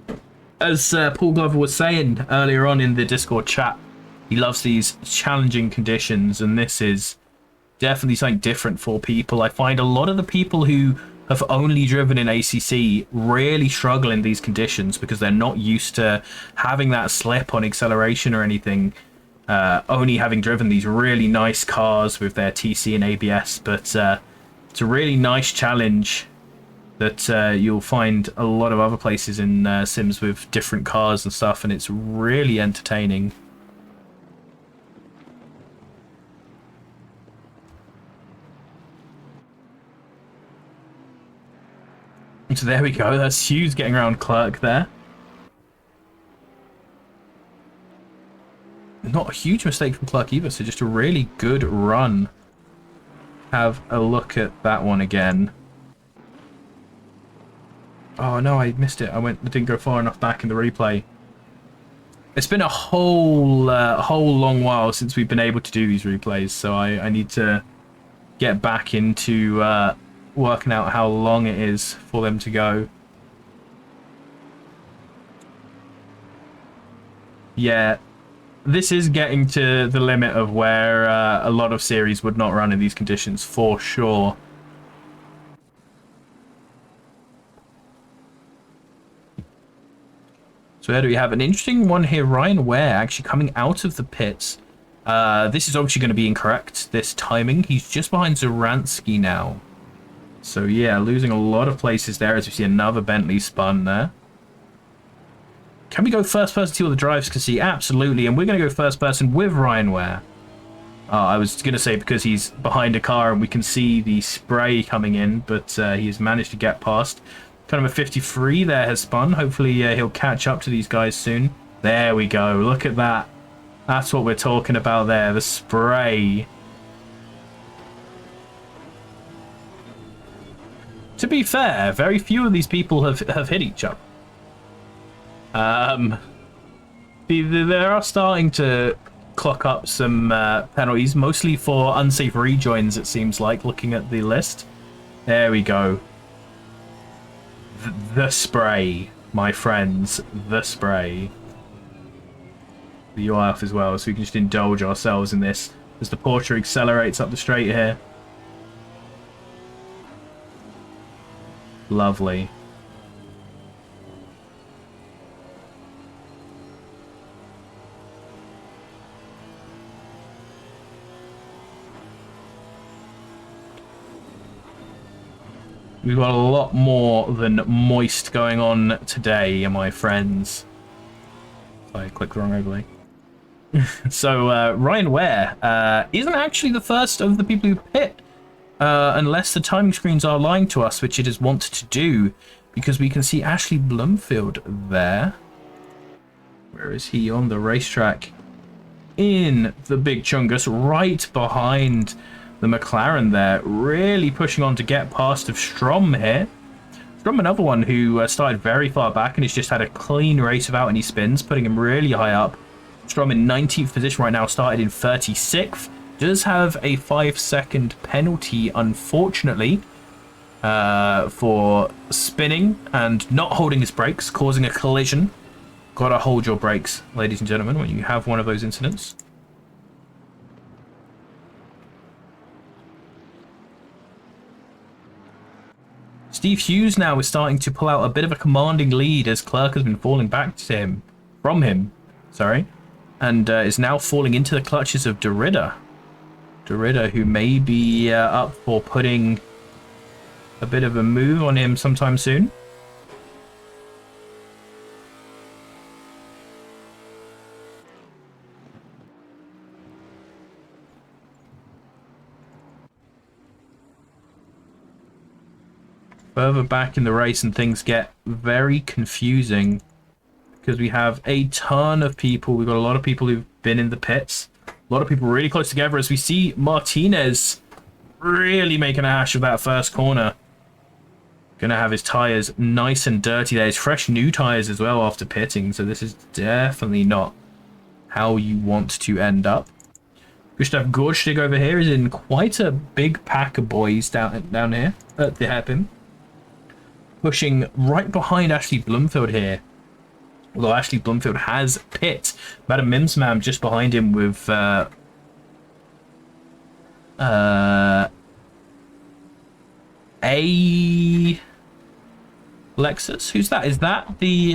Speaker 1: As Paul Glover was saying earlier on in the Discord chat, he loves these challenging conditions, and this is definitely something different for people. I find a lot of the people who have only driven in ACC really struggle in these conditions because they're not used to having that slip on acceleration or anything, only having driven these really nice cars with their TC and ABS. But it's a really nice challenge that you'll find a lot of other places in Sims with different cars and stuff, and it's really entertaining. So there we go. That's Hughes getting around Clerk there. Not a huge mistake from Clerk either, so just a really good run. Have a look at that one again. Oh no, I missed it. I didn't go far enough back in the replay. It's been a whole long while since we've been able to do these replays, so I need to get back into working out how long it is for them to go. Yeah, this is getting to the limit of where a lot of series would not run in these conditions for sure. So here we have an interesting one here. Ryan Ware actually coming out of the pits. This is obviously going to be incorrect, this timing. He's just behind Zaransky now. So yeah, losing a lot of places there as we see another Bentley spun there. Can we go first person to see what the drives can see? Absolutely, and we're going to go first person with Ryan Ware. I was going to say because he's behind a car and we can see the spray coming in, but he's managed to get past. Kind of a 53 there has spun. Hopefully he'll catch up to these guys soon. There we go. Look at that. That's what we're talking about there. The spray. To be fair, very few of these people have hit each other. They are starting to clock up some penalties, mostly for unsafe rejoins, it seems like, looking at the list. There we go. The spray, my friends. The spray. The UI off as well, so we can just indulge ourselves in this as the Porsche accelerates up the straight here. Lovely. We've got a lot more than moist going on today, my friends. I clicked the wrong overlay. So Ryan Ware isn't actually the first of the people who pit unless the timing screens are lying to us, which it is wont to do, because we can see Ashley Bloomfield there. Where is he on the racetrack? In the big chungus, right behind the McLaren there, really pushing on to get past of Strom here. Strom, another one who started very far back and has just had a clean race without any spins, putting him really high up. Strom in 19th position right now, started in 36th. Does have a 5-second penalty, unfortunately, for spinning and not holding his brakes, causing a collision. Gotta hold your brakes, ladies and gentlemen, when you have one of those incidents. Steve Hughes now is starting to pull out a bit of a commanding lead as Clerk has been falling back to him, and is now falling into the clutches of Derrida. Derrida, who may be up for putting a bit of a move on him sometime soon. Further back in the race and things get very confusing because we have a ton of people. We've got a lot of people who've been in the pits. A lot of people really close together as we see Martinez really making a hash of that first corner. Gonna have his tyres nice and dirty. There's fresh new tyres as well after pitting, so this is definitely not how you want to end up. Gustav Gorstig over here is in quite a big pack of boys down here at the hairpin. Pushing right behind Ashley Bloomfield here. Although Ashley Bloomfield has pit. Madam Mimsmam just behind him with a Lexus. Who's that? Is that the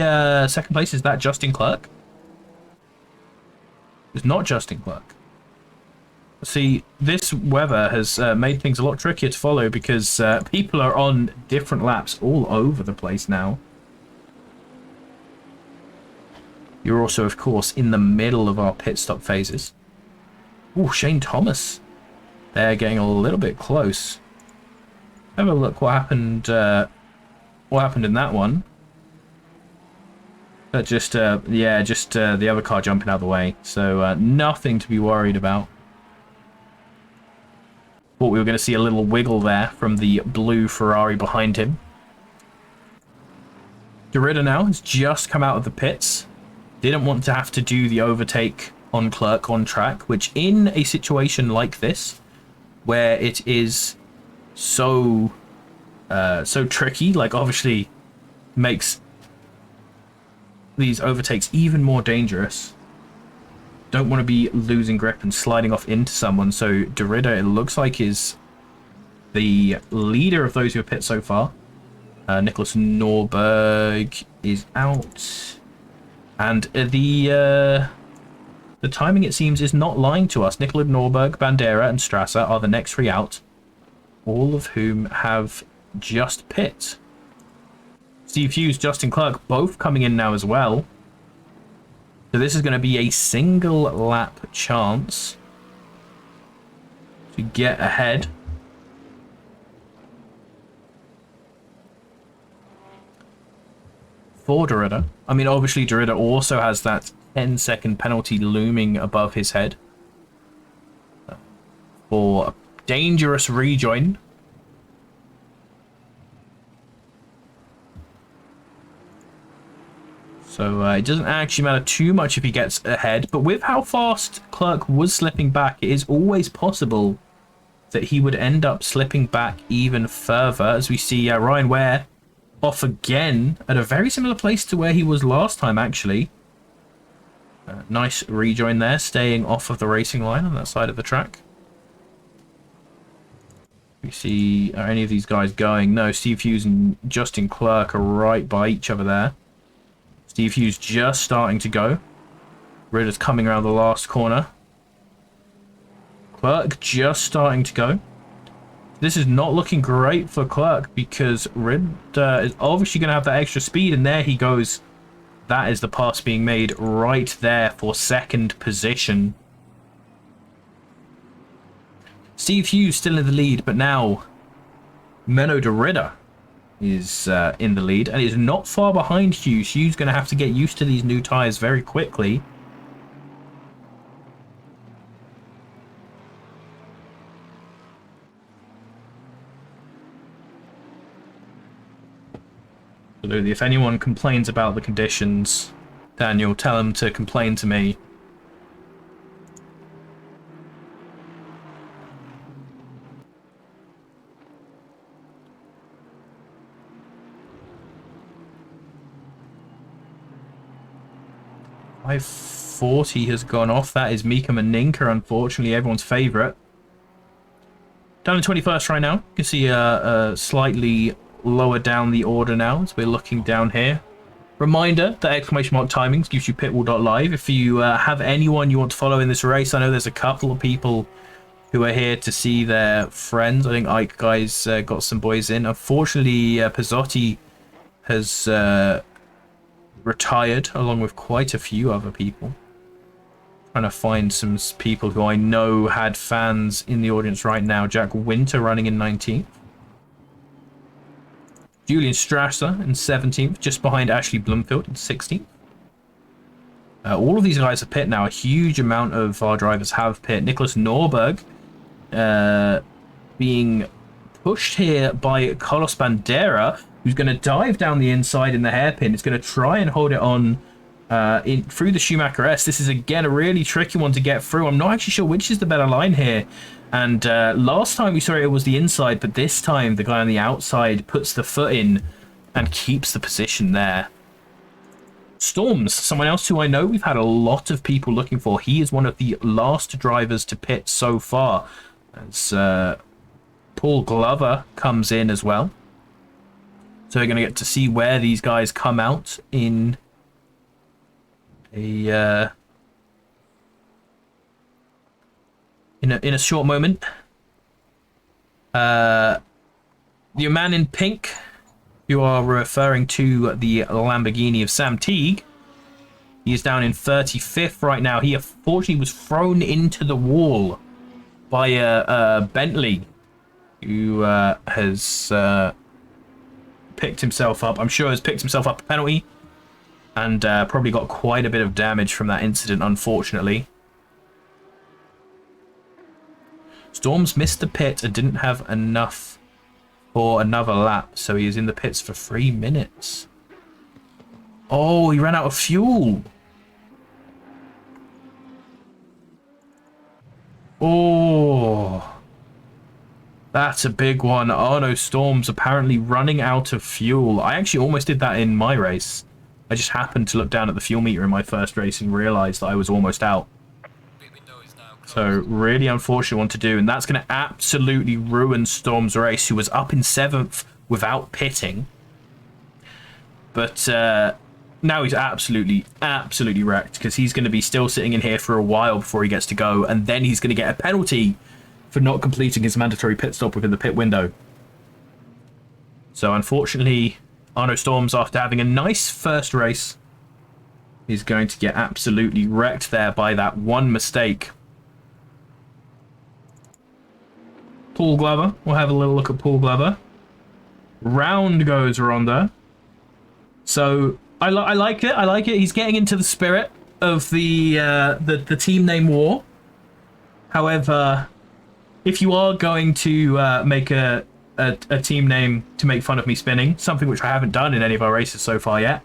Speaker 1: second place? Is that Justin Clerk? It's not Justin Clerk. See, this weather has made things a lot trickier to follow because people are on different laps all over the place now. You're also, of course, in the middle of our pit stop phases. Ooh, Shane Thomas. They're getting a little bit close. Have a look what happened in that one. But just, the other car jumping out of the way. So, nothing to be worried about. Thought we were going to see a little wiggle there from the blue Ferrari behind him. Derrida now has just come out of the pits. Didn't want to have to do the overtake on Clerk on track, which in a situation like this, where it is so tricky, like obviously makes these overtakes even more dangerous. Don't want to be losing grip and sliding off into someone. So Derrida, it looks like, is the leader of those who have pit so far. Nicholas Norberg is out. And the timing, it seems, is not lying to us. Nicholas Norberg, Bandera, and Strasser are the next three out. All of whom have just pit. Steve Hughes, Justin Clerk, both coming in now as well. So this is going to be a single lap chance to get ahead. For Derrida. I mean, obviously Derrida also has that 10-second penalty looming above his head for a dangerous rejoin. So it doesn't actually matter too much if he gets ahead, but with how fast Clerk was slipping back, it is always possible that he would end up slipping back even further, as we see Ryan Ware off again at a very similar place to where he was last time, actually. Nice rejoin there, staying off of the racing line on that side of the track. We see, are any of these guys going? No, Steve Hughes and Justin Clerk are right by each other there. Steve Hughes just starting to go. Ridder's coming around the last corner. Clerk just starting to go. This is not looking great for Clerk because Ridder is obviously going to have that extra speed, and there he goes. That is the pass being made right there for second position. Steve Hughes still in the lead, but now Menno de Ridder is in the lead and is not far behind Hughes. Hughes going to have to get used to these new tyres very quickly. Absolutely. If anyone complains about the conditions, Daniel, tell them to complain to me. .540 has gone off. That is Mika Maninka, unfortunately, everyone's favourite. Down in 21st right now. You can see slightly lower down the order now as we're looking down here. Reminder that exclamation mark timings gives you pitwall.live. If you have anyone you want to follow in this race, I know there's a couple of people who are here to see their friends. I think Ike guys got some boys in. Unfortunately, Pizzotti has retired along with quite a few other people. Trying to find some people who I know had fans in the audience right now. Jack Winter running in 19th. Julian Strasser in 17th, just behind Ashley Bloomfield in 16th. All of these guys have pit now. A huge amount of our drivers have pit. Nicholas Norberg being pushed here by Carlos Bandera, who's going to dive down the inside in the hairpin. It's going to try and hold it on through the Schumacher S. This is, again, a really tricky one to get through. I'm not actually sure which is the better line here. And last time we saw it was the inside, but this time the guy on the outside puts the foot in and keeps the position there. Storms, someone else who I know we've had a lot of people looking for. He is one of the last drivers to pit so far. As Paul Glover comes in as well. So we're going to get to see where these guys come out in a in a short moment. The man in pink, you are referring to the Lamborghini of Sam Teague. He is down in 35th right now. He unfortunately was thrown into the wall by a Bentley, who has picked himself up. I'm sure has picked himself up a penalty, and probably got quite a bit of damage from that incident, unfortunately. Storms missed the pit and didn't have enough for another lap, so he is in the pits for 3 minutes. Oh, he ran out of fuel. Oh, that's a big one. Arno Storms apparently running out of fuel. I actually almost did that in my race. I just happened to look down at the fuel meter in my first race and realised that I was almost out. So really unfortunate one to do, and that's going to absolutely ruin Storm's race, who was up in 7th without pitting. But now he's absolutely wrecked, because he's going to be still sitting in here for a while before he gets to go, and then he's going to get a penalty for not completing his mandatory pit stop within the pit window. So unfortunately, Arno Storms, after having a nice first race, is going to get absolutely wrecked there by that one mistake. Paul Glover. We'll have a little look at Paul Glover. Round goes Ronda. So I like it. I like it. He's getting into the spirit of the team name war. However, if you are going to make a team name to make fun of me spinning, something which I haven't done in any of our races so far yet,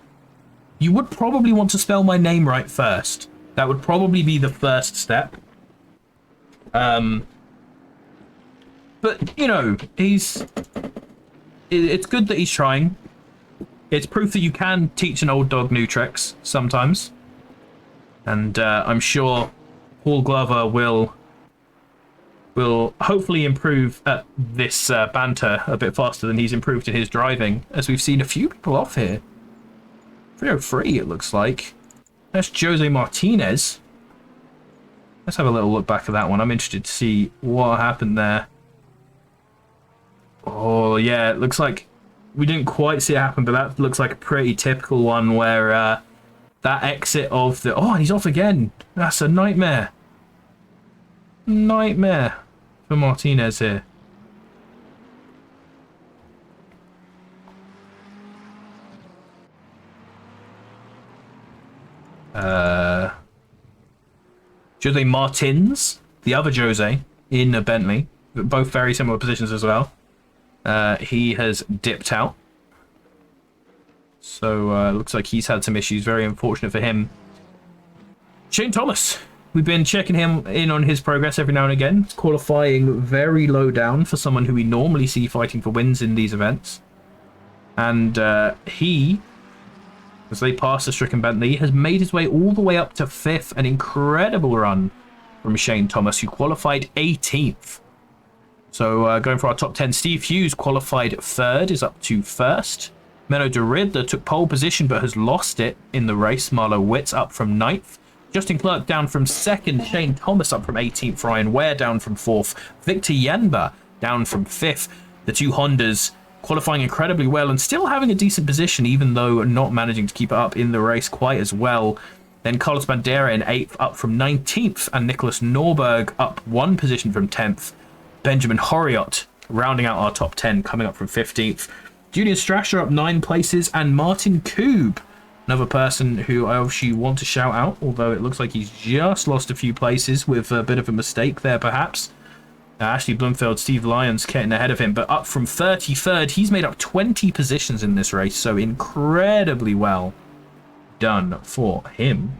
Speaker 1: you would probably want to spell my name right first. That would probably be the first step. But, you know, it's good that he's trying. It's proof that you can teach an old dog new tricks sometimes. And I'm sure Paul Glover will hopefully improve at this banter a bit faster than he's improved in his driving, as we've seen a few people off here. 303, it looks like. That's Jose Martinez. Let's have a little look back at that one. I'm interested to see what happened there. Oh, yeah, it looks like we didn't quite see it happen, but that looks like a pretty typical one where that exit of the... Oh, and he's off again. That's a nightmare. Nightmare for Martinez here? Jose Martins, the other Jose, in a Bentley. Both very similar positions as well. He has dipped out. So, looks like he's had some issues. Very unfortunate for him. Shane Thomas. We've been checking him in on his progress every now and again. He's qualifying very low down for someone who we normally see fighting for wins in these events. And he, as they pass the stricken Bentley, has made his way all the way up to 5th. An incredible run from Shane Thomas, who qualified 18th. So going for our top 10, Steve Hughes qualified 3rd, is up to 1st. Menno de Ridder took pole position but has lost it in the race. Marlo Witt up from 9th. Justin Clerk down from 2nd. Shane Thomas up from 18th. Ryan Ware down from 4th. Victor Yenba down from 5th. The two Hondas qualifying incredibly well and still having a decent position, even though not managing to keep it up in the race quite as well. Then Carlos Bandera in 8th, up from 19th, and Nicholas Norberg up 1 position from 10th. Benjamin Horiot rounding out our top 10, coming up from 15th. Julian Strasser up 9 places, and Martin Koob, another person who I obviously want to shout out, although it looks like he's just lost a few places with a bit of a mistake there perhaps. Ashley Bloomfield, Steve Lyons getting ahead of him, but up from 33rd. He's made up 20 positions in this race, so incredibly well done for him.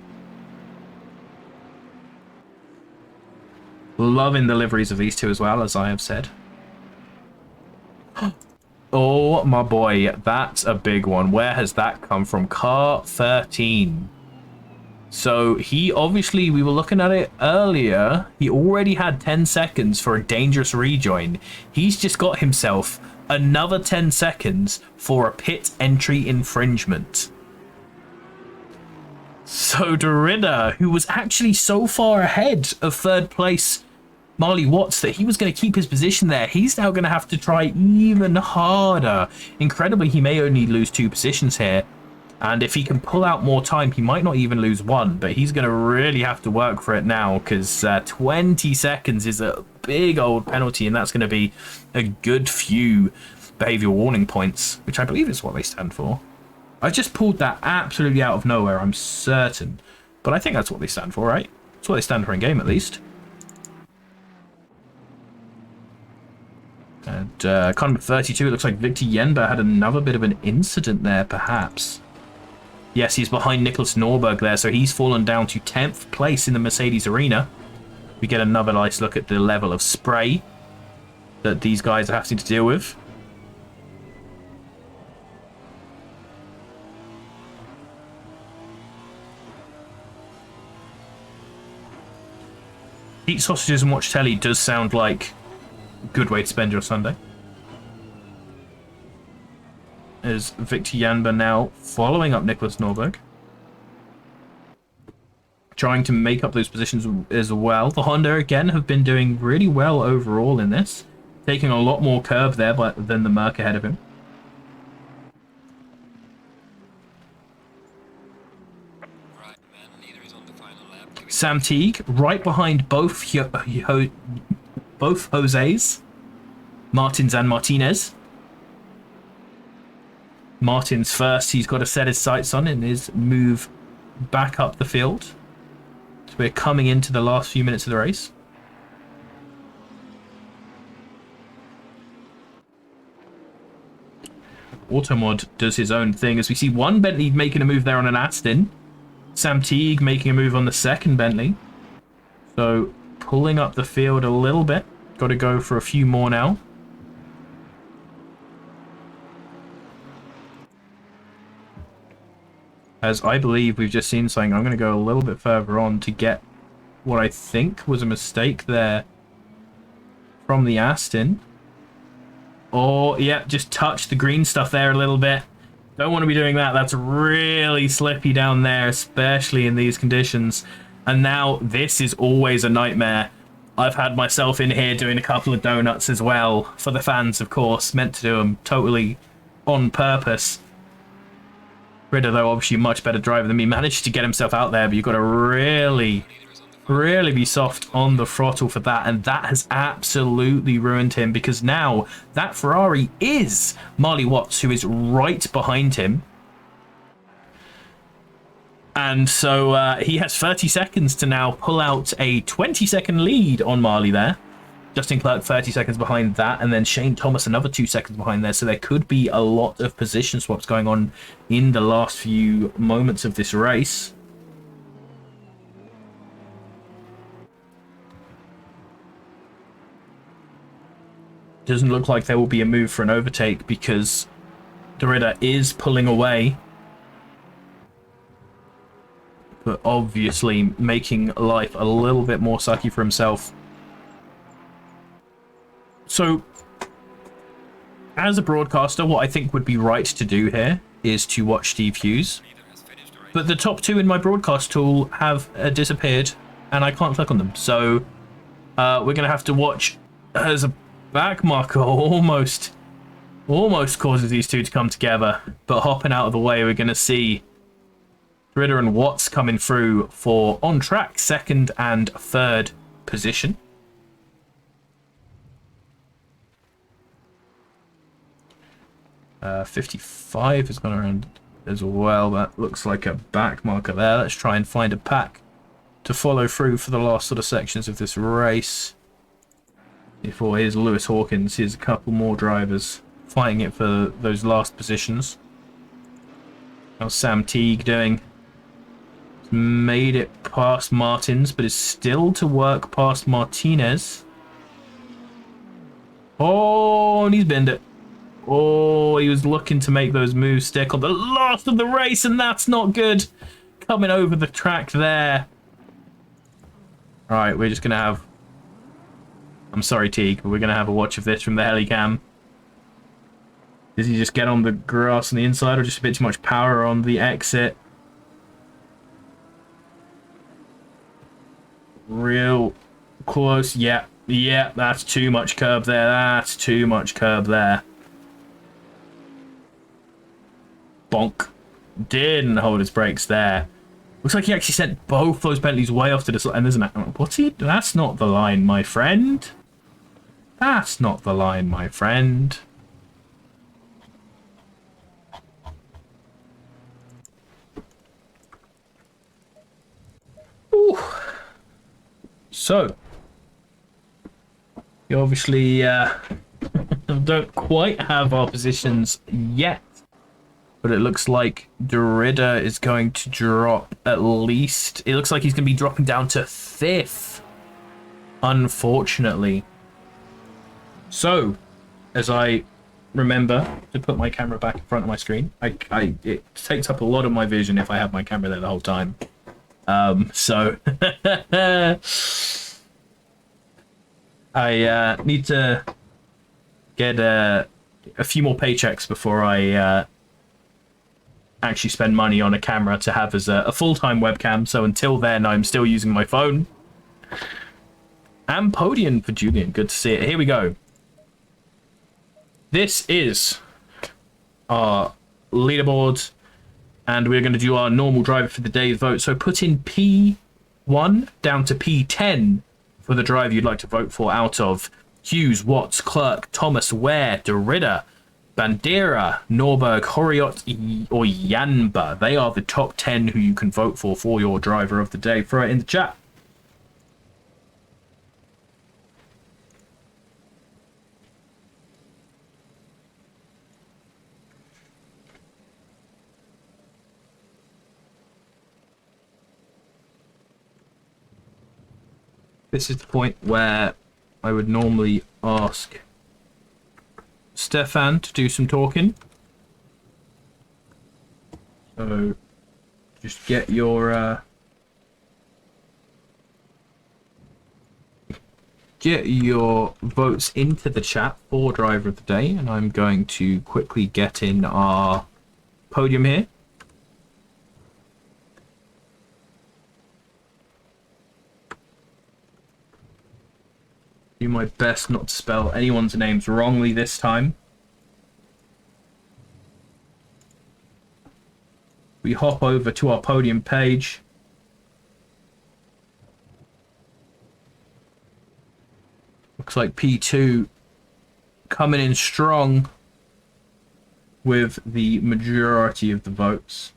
Speaker 1: Loving the liveries of these two as well, as I have said. Oh my boy, that's a big one. Where has that come from? Car 13. So he obviously, we were looking at it earlier, he already had 10 seconds for a dangerous rejoin. He's just got himself another 10 seconds for a pit entry infringement. So de Ridder, who was actually so far ahead of 3rd place Marley Watts that he was going to keep his position there, he's now going to have to try even harder. Incredibly, he may only lose 2 positions here. And if he can pull out more time, he might not even lose 1, but he's going to really have to work for it now, because 20 seconds is a big old penalty, and that's going to be a good few behavior warning points, which I believe is what they stand for. I just pulled that absolutely out of nowhere, I'm certain. But I think that's what they stand for, right? That's what they stand for in game, at least. And car number 32, it looks like Victor Yenba had another bit of an incident there, perhaps. Yes, he's behind Nicholas Norberg there, so he's fallen down to 10th place in the Mercedes Arena. We get another nice look at the level of spray that these guys are having to deal with. Eat sausages and watch telly does sound like a good way to spend your Sunday. Is Victor Yanba now following up Nicholas Norberg, trying to make up those positions as well. The Honda again have been doing really well overall in this, taking a lot more curb there than the Merc ahead of him. Sam Teague right behind both Jose's, Martins and Martinez. Martin's first, he's got to set his sights on in his move back up the field. So we're coming into the last few minutes of the race. Automod does his own thing as we see one Bentley making a move there on an Aston. Sam Teague making a move on the second Bentley. So pulling up the field a little bit. Got to go for a few more now. As I believe we've just seen something, I'm going to go a little bit further on to get what I think was a mistake there from the Aston. Oh, yeah, just touch the green stuff there a little bit. Don't want to be doing that. That's really slippy down there, especially in these conditions. And now this is always a nightmare. I've had myself in here doing a couple of donuts as well, for the fans, of course. Meant to do them totally on purpose. Ridder, though, obviously a much better driver than me, managed to get himself out there, but you've got to really really be soft on the throttle for that, and that has absolutely ruined him, because now that Ferrari is Marley Watts, who is right behind him. And so he has 30 seconds to now pull out a 20-second lead on Marley there. Justin Clerk 30 seconds behind that, and then Shane Thomas another 2 seconds behind there. So there could be a lot of position swaps going on in the last few moments of this race. Doesn't look like there will be a move for an overtake because Derrida is pulling away. But obviously making life a little bit more sucky for himself. So, as a broadcaster, what I think would be right to do here is to watch Steve Hughes. But the top 2 in my broadcast tool have disappeared, and I can't click on them. So, we're going to have to watch as a back marker almost causes these two to come together. But hopping out of the way, we're going to see Ritter and Watts coming through for on track 2nd and 3rd position. Uh, 55 has gone around as well. That looks like a back marker there. Let's try and find a pack to follow through for the last sort of sections of this race. Before here's Lewis Hawkins. Here's a couple more drivers fighting it for those last positions. How's Sam Teague doing? Made it past Martins, but is still to work past Martinez. Oh, and he's binned it. Oh, he was looking to make those moves stick on the last of the race, and that's not good. Coming over the track there. All right, we're just going to have... I'm sorry, Teague, but we're going to have a watch of this from the helicam. Does he just get on the grass on the inside, or just a bit too much power on the exit? Real close. Yeah, that's too much curb there. That's too much curb there. Bonk. Didn't hold his brakes there. Looks like he actually sent both those Bentleys way off to the side. And there's an... What's he... That's not the line, my friend. That's not the line, my friend. Ooh. So, you obviously don't quite have our positions yet, but it looks like Derrida is going to drop at least... It looks like he's going to be dropping down to 5th, unfortunately. So, as I remember to put my camera back in front of my screen, it takes up a lot of my vision if I have my camera there the whole time. So I need to get a few more paychecks before I actually spend money on a camera to have as a full-time webcam. So until then, I'm still using my phone. And podium for Julian. Good to see it. Here we go. This is our leaderboard. And we're going to do our normal driver for the day's vote. So put in P1 down to P10 for the driver you'd like to vote for out of Hughes, Watts, Clerk, Thomas, Ware, Derrida, Bandera, Norberg, Horiot, or Yanba. They are the top 10 who you can vote for your driver of the day. Throw it in the chat. This is the point where I would normally ask Stefan to do some talking. So just get your votes into the chat for driver of the day, and I'm going to quickly get in our podium here. Do my best not to spell anyone's names wrongly this time. We hop over to our podium page. Looks like P2 coming in strong with the majority of the votes.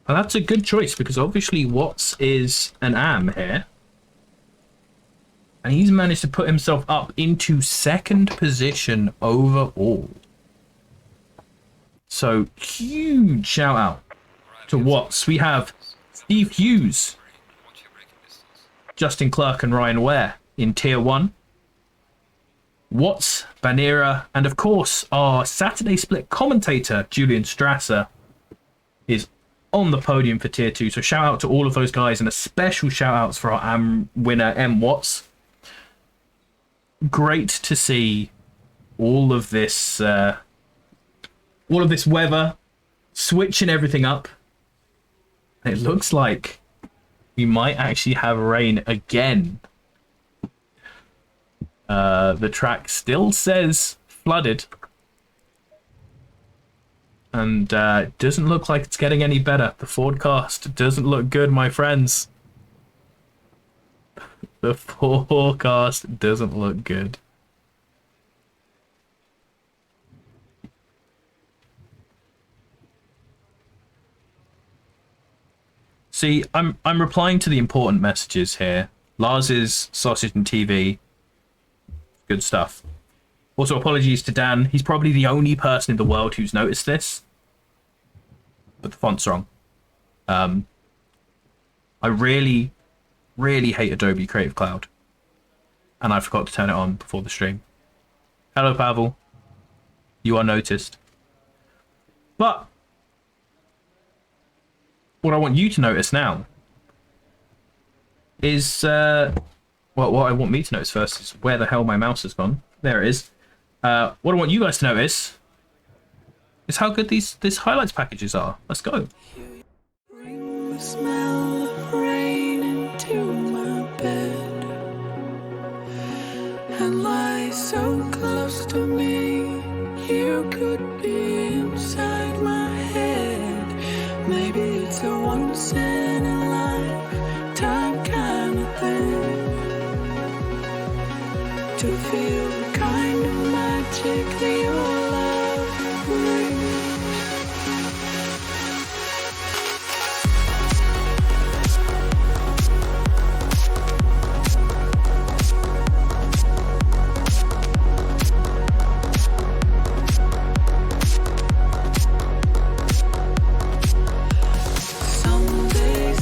Speaker 1: And that's a good choice because obviously Watts is an AM here. And he's managed to put himself up into second position overall. So huge shout out to Watts. We have Steve Hughes, Justin Clark and Ryan Ware in Tier 1. Watts, Banera, and of course our Saturday Split commentator, Julian Strasser, is on the podium for Tier 2. So shout out to all of those guys and a special shout outs for our AM winner, M. Watts. Great to see all of this weather switching everything up. It looks like we might actually have rain again. The track still says flooded, and it doesn't look like it's getting any better. The forecast doesn't look good, my friends. The forecast doesn't look good. See, I'm replying to the important messages here. Lars's Sausage and TV. Good stuff. Also, apologies to Dan. He's probably the only person in the world who's noticed this. But the font's wrong. I really hate Adobe Creative Cloud. And I forgot to turn it on before the stream. Hello, Pavel. You are noticed. But what I want you to notice now is... well, what I want me to notice first is where the hell my mouse has gone. There it is. What I want you guys to notice is how good these highlights packages are. Let's go.
Speaker 2: Bring the smell of rain into my bed and lie so close to me. You could be inside my head. Maybe it's a once in a lifetime kind of thing to feel the kind of magic that your love brings. Some days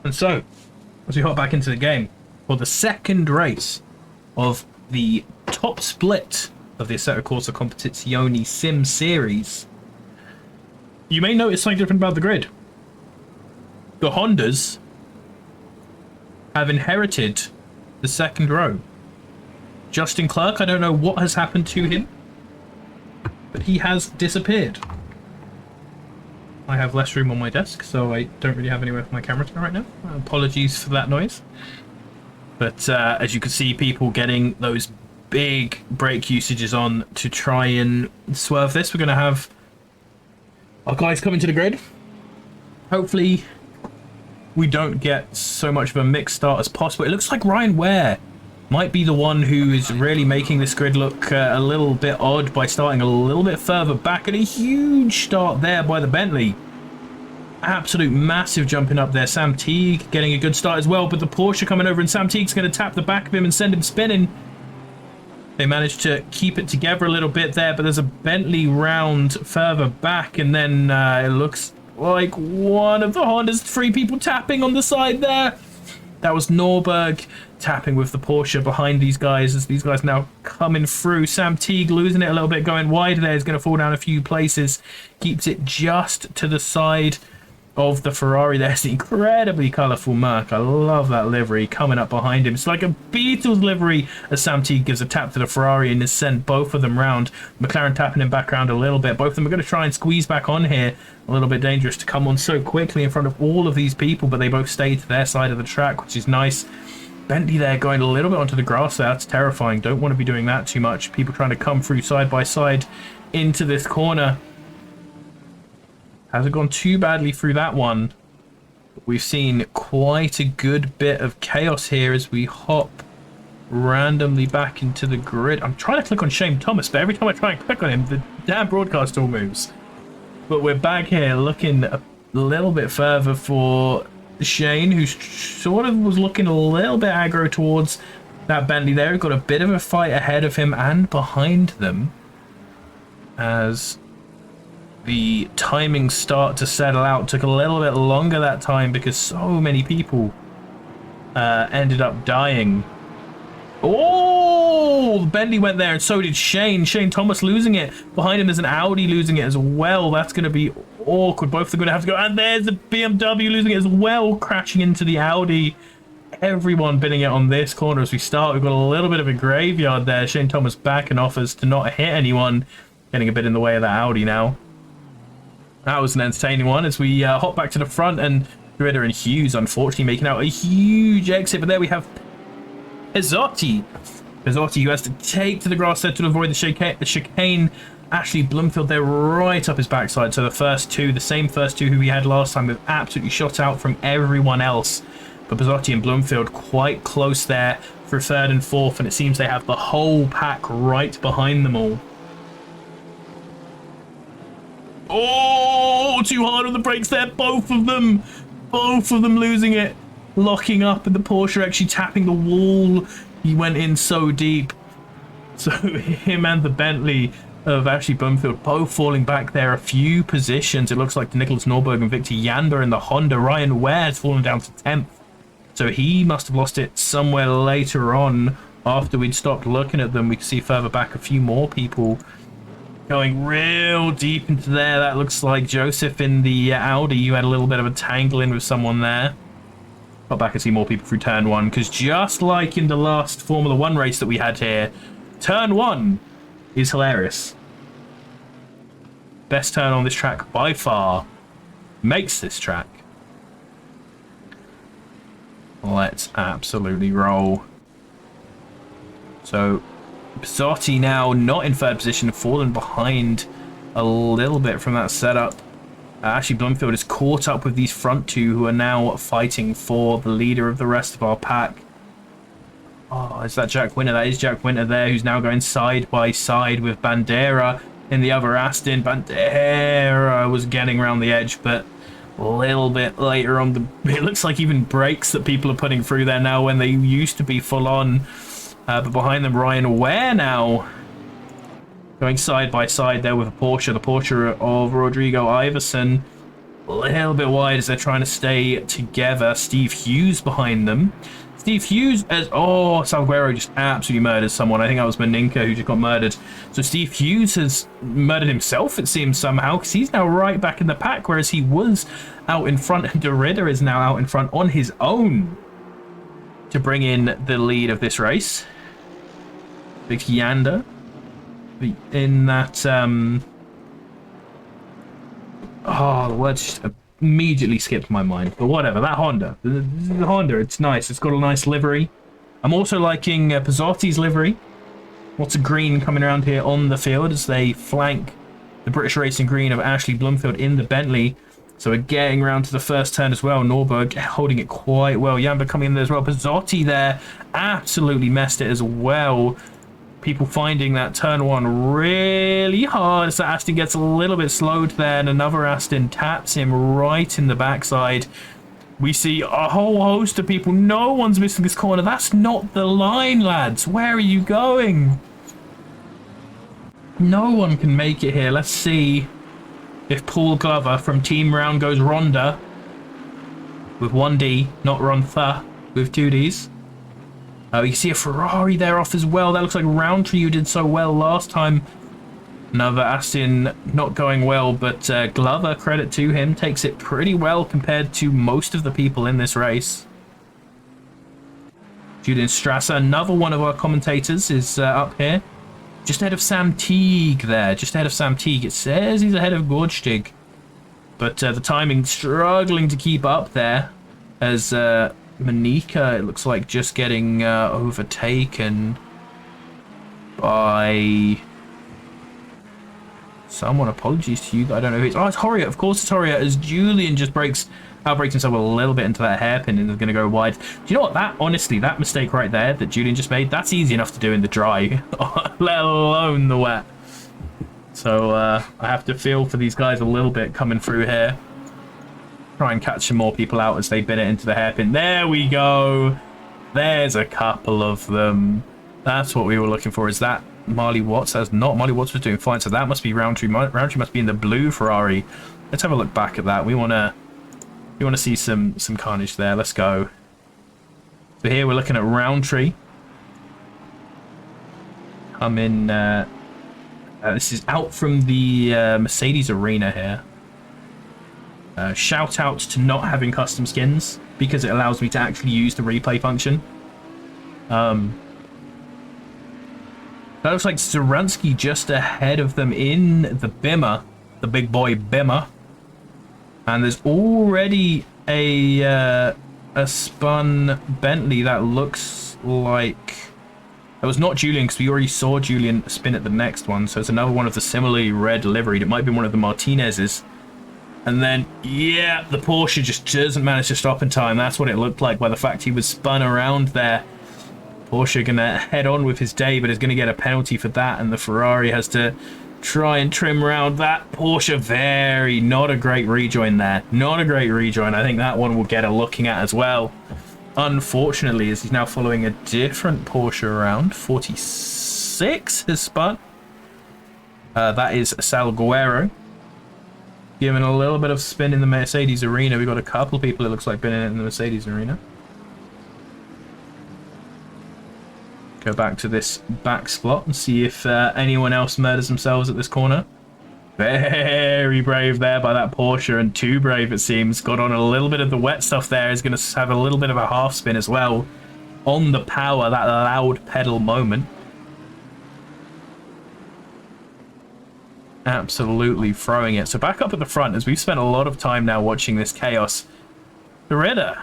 Speaker 1: And so, as we hop back into the game, for the second race of the top split of the Assetto Corsa Competizione Sim Series, you may notice something different about the grid. The Hondas have inherited the second row. Justin Clark, I don't know what has happened to him, but he has disappeared. I have less room on my desk, so I don't really have anywhere for my camera to go right now. Apologies for that noise. But as you can see, people getting those big brake usages on to try and swerve this. We're going to have our guys coming to the grid. Hopefully we don't get so much of a mixed start as possible. It looks like Ryan Ware might be the one who is really making this grid look a little bit odd by starting a little bit further back, and a huge start there by the Bentley. Absolute massive jumping up there. Sam Teague getting a good start as well, but the Porsche coming over and Sam Teague's going to tap the back of him and send him spinning. They managed to keep it together a little bit there, but there's a Bentley round further back, and then it looks like one of the Hondas, 3 people tapping on the side there. That was Nurburgring tapping with the Porsche behind these guys as these guys now coming through. Sam Teague losing it a little bit, going wide there. He's going to fall down a few places. Keeps it just to the side of the Ferrari. There's the incredibly colourful Merc. I love that livery coming up behind him. It's like a Beatles livery as Sam Teague gives a tap to the Ferrari and has sent both of them round. McLaren tapping him back around a little bit. Both of them are going to try and squeeze back on here. A little bit dangerous to come on so quickly in front of all of these people, but they both stay to their side of the track, which is nice. Bentley there going a little bit onto the grass there. That's terrifying. Don't want to be doing that too much. People trying to come through side by side into this corner. Hasn't gone too badly through that one. We've seen quite a good bit of chaos here as we hop randomly back into the grid. I'm trying to click on Shane Thomas, but every time I try and click on him, the damn broadcast all moves. But we're back here looking a little bit further for Shane, who sort of was looking a little bit aggro towards that Bentley there. We've got a bit of a fight ahead of him and behind them as the timing start to settle out. Took a little bit longer that time because so many people ended up dying. Oh, Bentley went there and so did Shane. Shane Thomas losing it. Behind him there's an Audi losing it as well. That's going to be awkward. Both are going to have to go. And there's a BMW losing it as well, crashing into the Audi. Everyone bidding it on this corner as we start. We've got a little bit of a graveyard there. Shane Thomas back and offers to not hit anyone. Getting a bit in the way of that Audi now. That was an entertaining one as we hop back to the front, and Ritter and Hughes unfortunately making out a huge exit. But there we have Pizzotti. Pizzotti, who has to take to the grass there to avoid the chicane. Ashley Bloomfield there right up his backside. So the first two, the same first two who we had last time, have absolutely shot out from everyone else. But Pizzotti and Bloomfield quite close there for third and fourth, and it seems they have the whole pack right behind them all. Oh, too hard on the brakes there. Both of them losing it. Locking up, and the Porsche actually tapping the wall. He went in so deep. So him and the Bentley of Ashley Bloomfield both falling back there a few positions. It looks like Nicholas Norberg and Victor Yanda in the Honda. Ryan Ware's fallen down to 10th. So he must have lost it somewhere later on after we'd stopped looking at them. We can see further back a few more people going real deep into there. That looks like Joseph in the Audi. You had a little bit of a tangle in with someone there. Got back and see more people through turn one, because just like in the last Formula 1 race that we had here, turn one is hilarious. Best turn on this track by far. Makes this track. Let's absolutely roll. So Pizzotti now not in third position, fallen behind a little bit from that setup. Ashley Bloomfield is caught up with these front two who are now fighting for the leader of the rest of our pack. Oh, is that Jack Winter? That is Jack Winter there, who's now going side by side with Bandera in the other Aston. Bandera was getting around the edge, but a little bit later on, it looks like even brakes that people are putting through there now when they used to be full on. But behind them, Ryan Ware now going side by side there with a Porsche. The Porsche of Rodrigo Iverson. a little bit wide as they're trying to stay together. Steve Hughes behind them. Steve Hughes as... Oh, Salguero just absolutely murdered someone. I think that was Maninka who just got murdered. So Steve Hughes has murdered himself, it seems, somehow, because he's now right back in the pack, whereas he was out in front, and Derrida is now out in front on his own to bring in the lead of this race. Big Yander in that... Oh, the word just immediately skipped my mind. But whatever, that Honda. The Honda, it's nice. It's got a nice livery. I'm also liking Pizzotti's livery. Lots of green coming around here on the field as they flank the British Racing green of Ashley Bloomfield in the Bentley. So we're getting around to the first turn as well. Nurburgring holding it quite well. Yamba coming in there as well. Pizzotti there absolutely messed it as well. People finding that turn one really hard. So Aston gets a little bit slowed there, and another Aston taps him right in the backside. We see a whole host of people. No one's missing this corner. That's not the line, lads. Where are you going? No one can make it here. Let's see if Paul Glover from Team Round goes Ronda with 1D, not Rontha with 2Ds. You see a Ferrari there off as well. That looks like Roundtree, who did so well last time. Another Aston not going well, but Glover, credit to him, takes it pretty well compared to most of the people in this race. Julian Strasser, another one of our commentators, is up here. Just ahead of Sam Teague there. Just ahead of Sam Teague. It says he's ahead of Gordstig. But the timing struggling to keep up there as... Manika, it looks like, just getting overtaken by someone. Apologies to you. I don't know who it's... Oh, it's Horrier. Of course it's Horrier, as Julian just outbreaks himself a little bit into that hairpin and is going to go wide. Do you know what? That, honestly, that mistake right there that Julian just made, that's easy enough to do in the dry, let alone the wet. So I have to feel for these guys a little bit coming through here. Try and catch some more people out as they bin it into the hairpin. There we go. There's a couple of them. That's what we were looking for. Is that Marley Watts? That's not. Marley Watts was doing fine, so that must be Roundtree. Roundtree must be in the blue Ferrari. Let's have a look back at that. We want to see some carnage there. Let's go. So here we're looking at Roundtree. I'm in. This is out from the Mercedes arena here. Shout out to not having custom skins because it allows me to actually use the replay function. That looks like Zaransky just ahead of them in the Bimmer, the big boy Bimmer. And there's already a spun Bentley that looks like... That was not Julian, because we already saw Julian spin at the next one. So it's another one of the similarly red liveried. It might be one of the Martinez's. And then, yeah, the Porsche just doesn't manage to stop in time. That's what it looked like by the fact he was spun around there. Porsche going to head on with his day, but is going to get a penalty for that. And the Ferrari has to try and trim around that Porsche. Not a great rejoin there. Not a great rejoin. I think that one will get a looking at as well. Unfortunately, as he's now following a different Porsche around. 46 has spun. That is Salguero. Giving a little bit of spin in the Mercedes arena. We've got a couple of people, it looks like, been in the Mercedes arena. Go back to this back spot and see if anyone else murders themselves at this corner. Very brave there by that Porsche, and too brave it seems. Got on a little bit of the wet stuff there. Is going to have a little bit of a half spin as well on the power, that loud pedal moment. Absolutely throwing it. So back up at the front, as we've spent a lot of time now watching this chaos. Derrida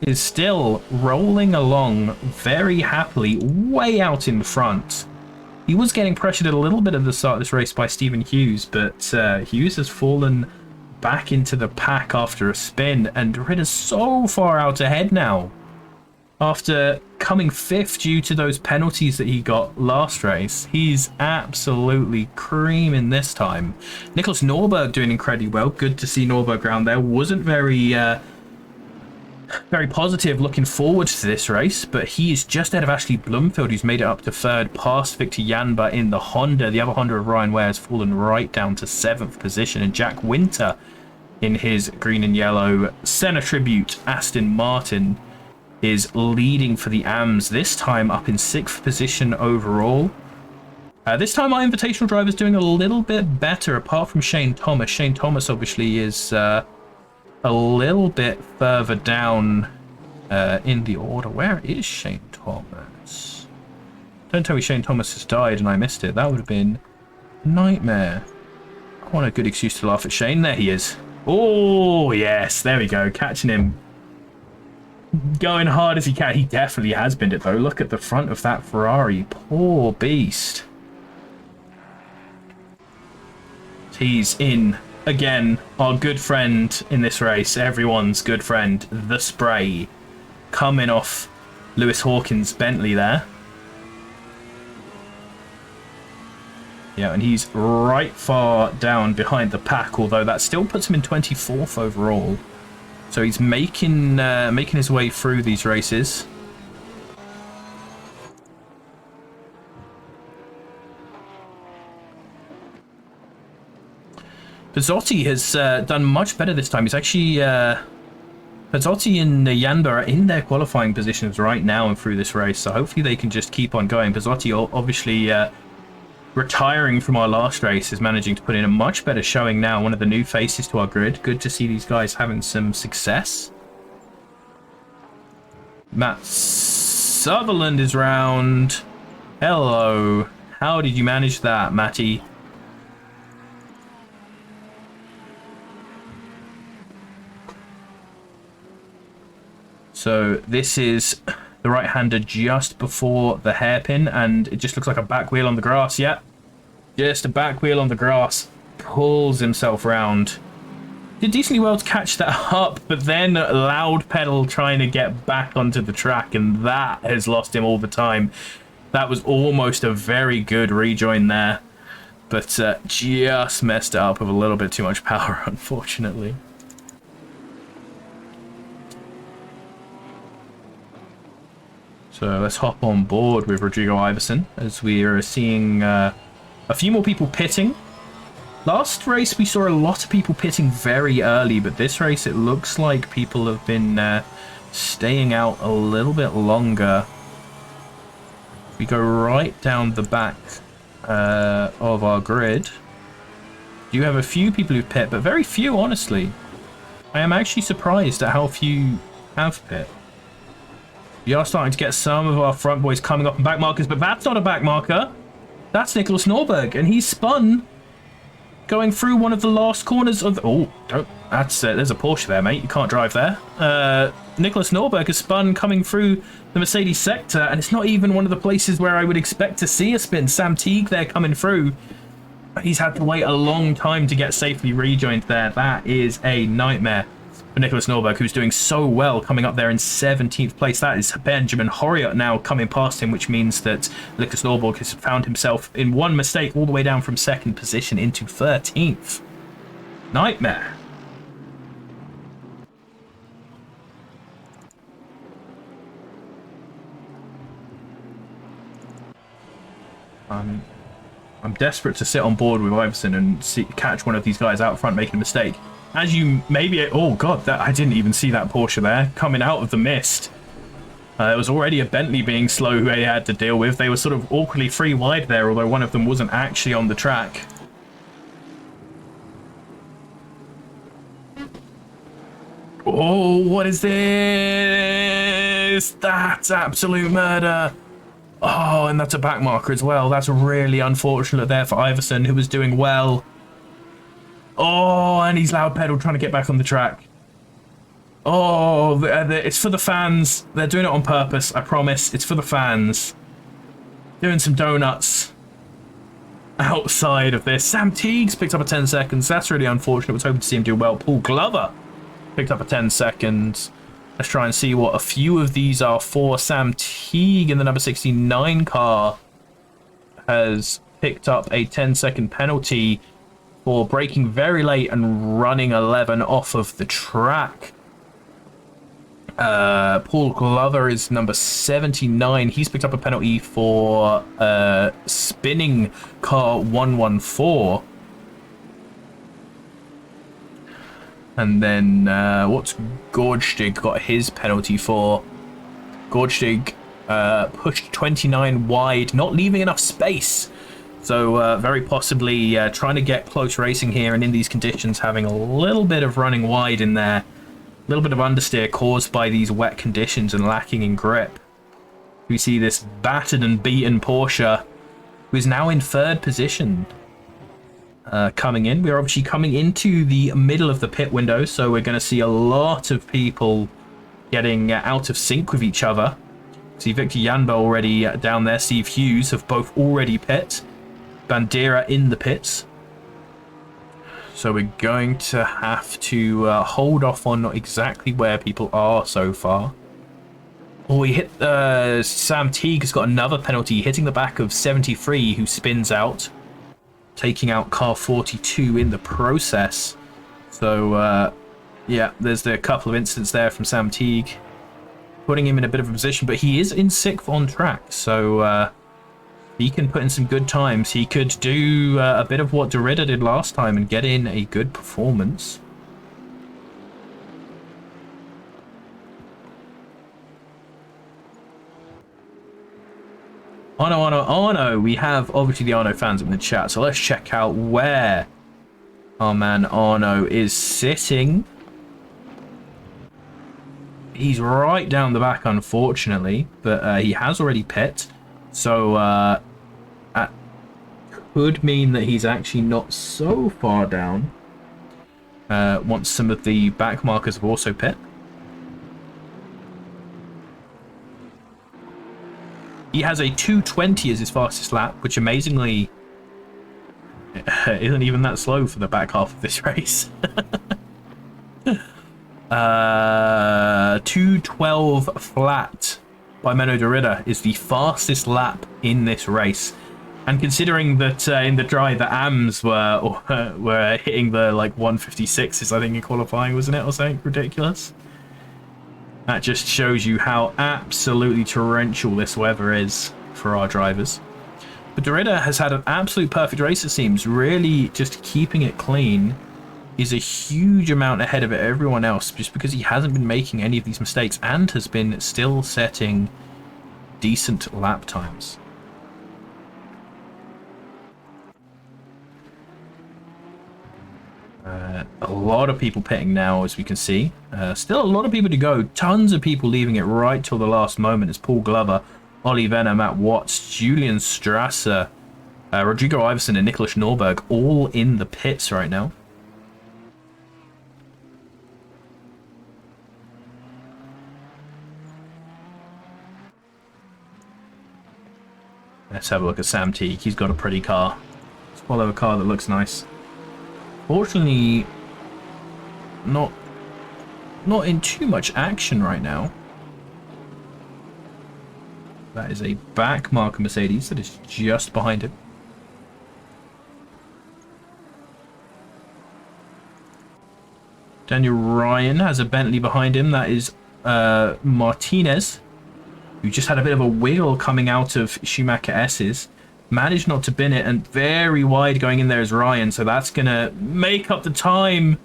Speaker 1: is still rolling along very happily, way out in front. He was getting pressured a little bit at the start of this race by Stephen Hughes, but Hughes has fallen back into the pack after a spin, and Derrida's so far out ahead now. After coming fifth due to those penalties that he got last race, he's absolutely creaming this time. Nicholas Norberg doing incredibly well. Good to see Norberg around there. Wasn't very positive looking forward to this race, but he is just ahead of Ashley Bloomfield, who's made it up to third, past Victor Janba in the Honda. The other Honda of Ryan Ware has fallen right down to 7th position, and Jack Winter in his green and yellow Senna Tribute Aston Martin is leading for the AMs, this time up in 6th position overall. This time our invitational driver's doing a little bit better, apart from Shane Thomas. Shane Thomas obviously is a little bit further down in the order. Where is Shane Thomas? Don't tell me Shane Thomas has died and I missed it. That would have been a nightmare. I want a good excuse to laugh at Shane. There he is. Oh, yes. There we go. Catching him. Going hard as he can. He definitely has been it, though. Look at the front of that Ferrari. Poor beast. He's in again. Our good friend in this race. Everyone's good friend. The Spray. Coming off Lewis Hawkins' Bentley there. Yeah, and he's right far down behind the pack, although that still puts him in 24th overall. So he's making his way through these races. Pizzotti has done much better this time. He's actually... Pizzotti and Yanda are in their qualifying positions right now and through this race, so hopefully they can just keep on going. Pizzotti obviously retiring from our last race is managing to put in a much better showing now. One of the new faces to our grid. Good to see these guys having some success. Matt Sutherland is round. Hello. How did you manage that, Matty? So this is the right-hander just before the hairpin, and it just looks like a back wheel on the grass. Yeah, just a back wheel on the grass. Pulls himself round. Did decently well to catch that up, but then loud pedal trying to get back onto the track, and that has lost him all the time. That was almost a very good rejoin there, but just messed it up with a little bit too much power, unfortunately. So let's hop on board with Rodrigo Iverson as we are seeing a few more people pitting. Last race we saw a lot of people pitting very early, but this race it looks like people have been staying out a little bit longer. We go right down the back of our grid. You have a few people who pit, but very few, honestly. I am actually surprised at how few have pit. We are starting to get some of our front boys coming up on back markers, but that's not a back marker. That's Nicholas Norberg, and he spun going through one of the last corners of the... Oh, don't... That's... there's a Porsche there, mate. You can't drive there. Nicholas Norberg has spun coming through the Mercedes sector, and it's not even one of the places where I would expect to see a spin. Sam Teague there coming through. He's had to wait a long time to get safely rejoined there. That is a nightmare. Nicholas Norberg, who's doing so well, coming up there in 17th place. That is Benjamin Horriot now coming past him, which means that Nicholas Norberg has found himself in one mistake all the way down from 2nd position into 13th. Nightmare. I'm desperate to sit on board with Iverson and catch one of these guys out front making a mistake. As you maybe... Oh, God, I didn't even see that Porsche there coming out of the mist. There was already a Bentley being slow who they had to deal with. They were sort of awkwardly free wide there, although one of them wasn't actually on the track. Oh, what is this? That's absolute murder. Oh, and that's a back marker as well. That's really unfortunate there for Iverson, who was doing well. Oh, and he's loud pedal trying to get back on the track. Oh, it's for the fans. They're doing it on purpose, I promise. It's for the fans. Doing some donuts outside of this. Sam Teague's picked up a 10 seconds. That's really unfortunate. I was hoping to see him do well. Paul Glover picked up a 10 seconds. Let's try and see what a few of these are for. Sam Teague in the number 69 car has picked up a 10-second penalty for braking very late and running 11 off of the track. Paul Glover is number 79. He's picked up a penalty for spinning car 114. And then what's Gorgstig got his penalty for? Gorgstig pushed 29 wide, not leaving enough space. So very possibly trying to get close racing here, and in these conditions having a little bit of running wide in there. A little bit of understeer caused by these wet conditions and lacking in grip. We see this battered and beaten Porsche, who is now in third position. Coming in. We're obviously coming into the middle of the pit window, so we're going to see a lot of people getting out of sync with each other. See Victor Janbo already down there. Steve Hughes have both already pit. Bandera in the pits. So we're going to have to hold off on exactly where people are so far. Oh, he hit Sam Teague has got another penalty, hitting the back of 73, who spins out, taking out car 42 in the process. So, yeah, there's a couple of incidents there from Sam Teague, putting him in a bit of a position, but he is in 6th on track, so he can put in some good times. He could do a bit of what Derrida did last time and get in a good performance. Arno. We have obviously the Arno fans in the chat, so let's check out where our man Arno is sitting. He's right down the back, unfortunately, but he has already pit, so that could mean that he's actually not so far down once some of the back markers have also pit. He has a 2:20 as his fastest lap, which amazingly isn't even that slow for the back half of this race. 2:12 flat by Menno Derrida is the fastest lap in this race. And considering that in the dry, the AMs were hitting the like 156s, I think, in qualifying, wasn't it, or something ridiculous? That just shows you how absolutely torrential this weather is for our drivers. But Derrida has had an absolute perfect race, it seems. Really just keeping it clean is a huge amount ahead of everyone else, just because he hasn't been making any of these mistakes and has been still setting decent lap times. A lot of people pitting now, as we can see. Still a lot of people to go. Tons of people leaving it right till the last moment. It's Paul Glover, Ollie Venner, Matt Watts, Julian Strasser, Rodrigo Iverson and Nicholas Norberg all in the pits right now. Let's have a look at Sam Teague. He's got a pretty car. Let's follow a car that looks nice. Fortunately, not in too much action right now. That is a back marker Mercedes that is just behind him. Daniel Ryan has a Bentley behind him. That is Martinez, who just had a bit of a wiggle coming out of Schumacher S's. Managed not to bin it, and very wide going in there is Ryan, so that's going to make up the time.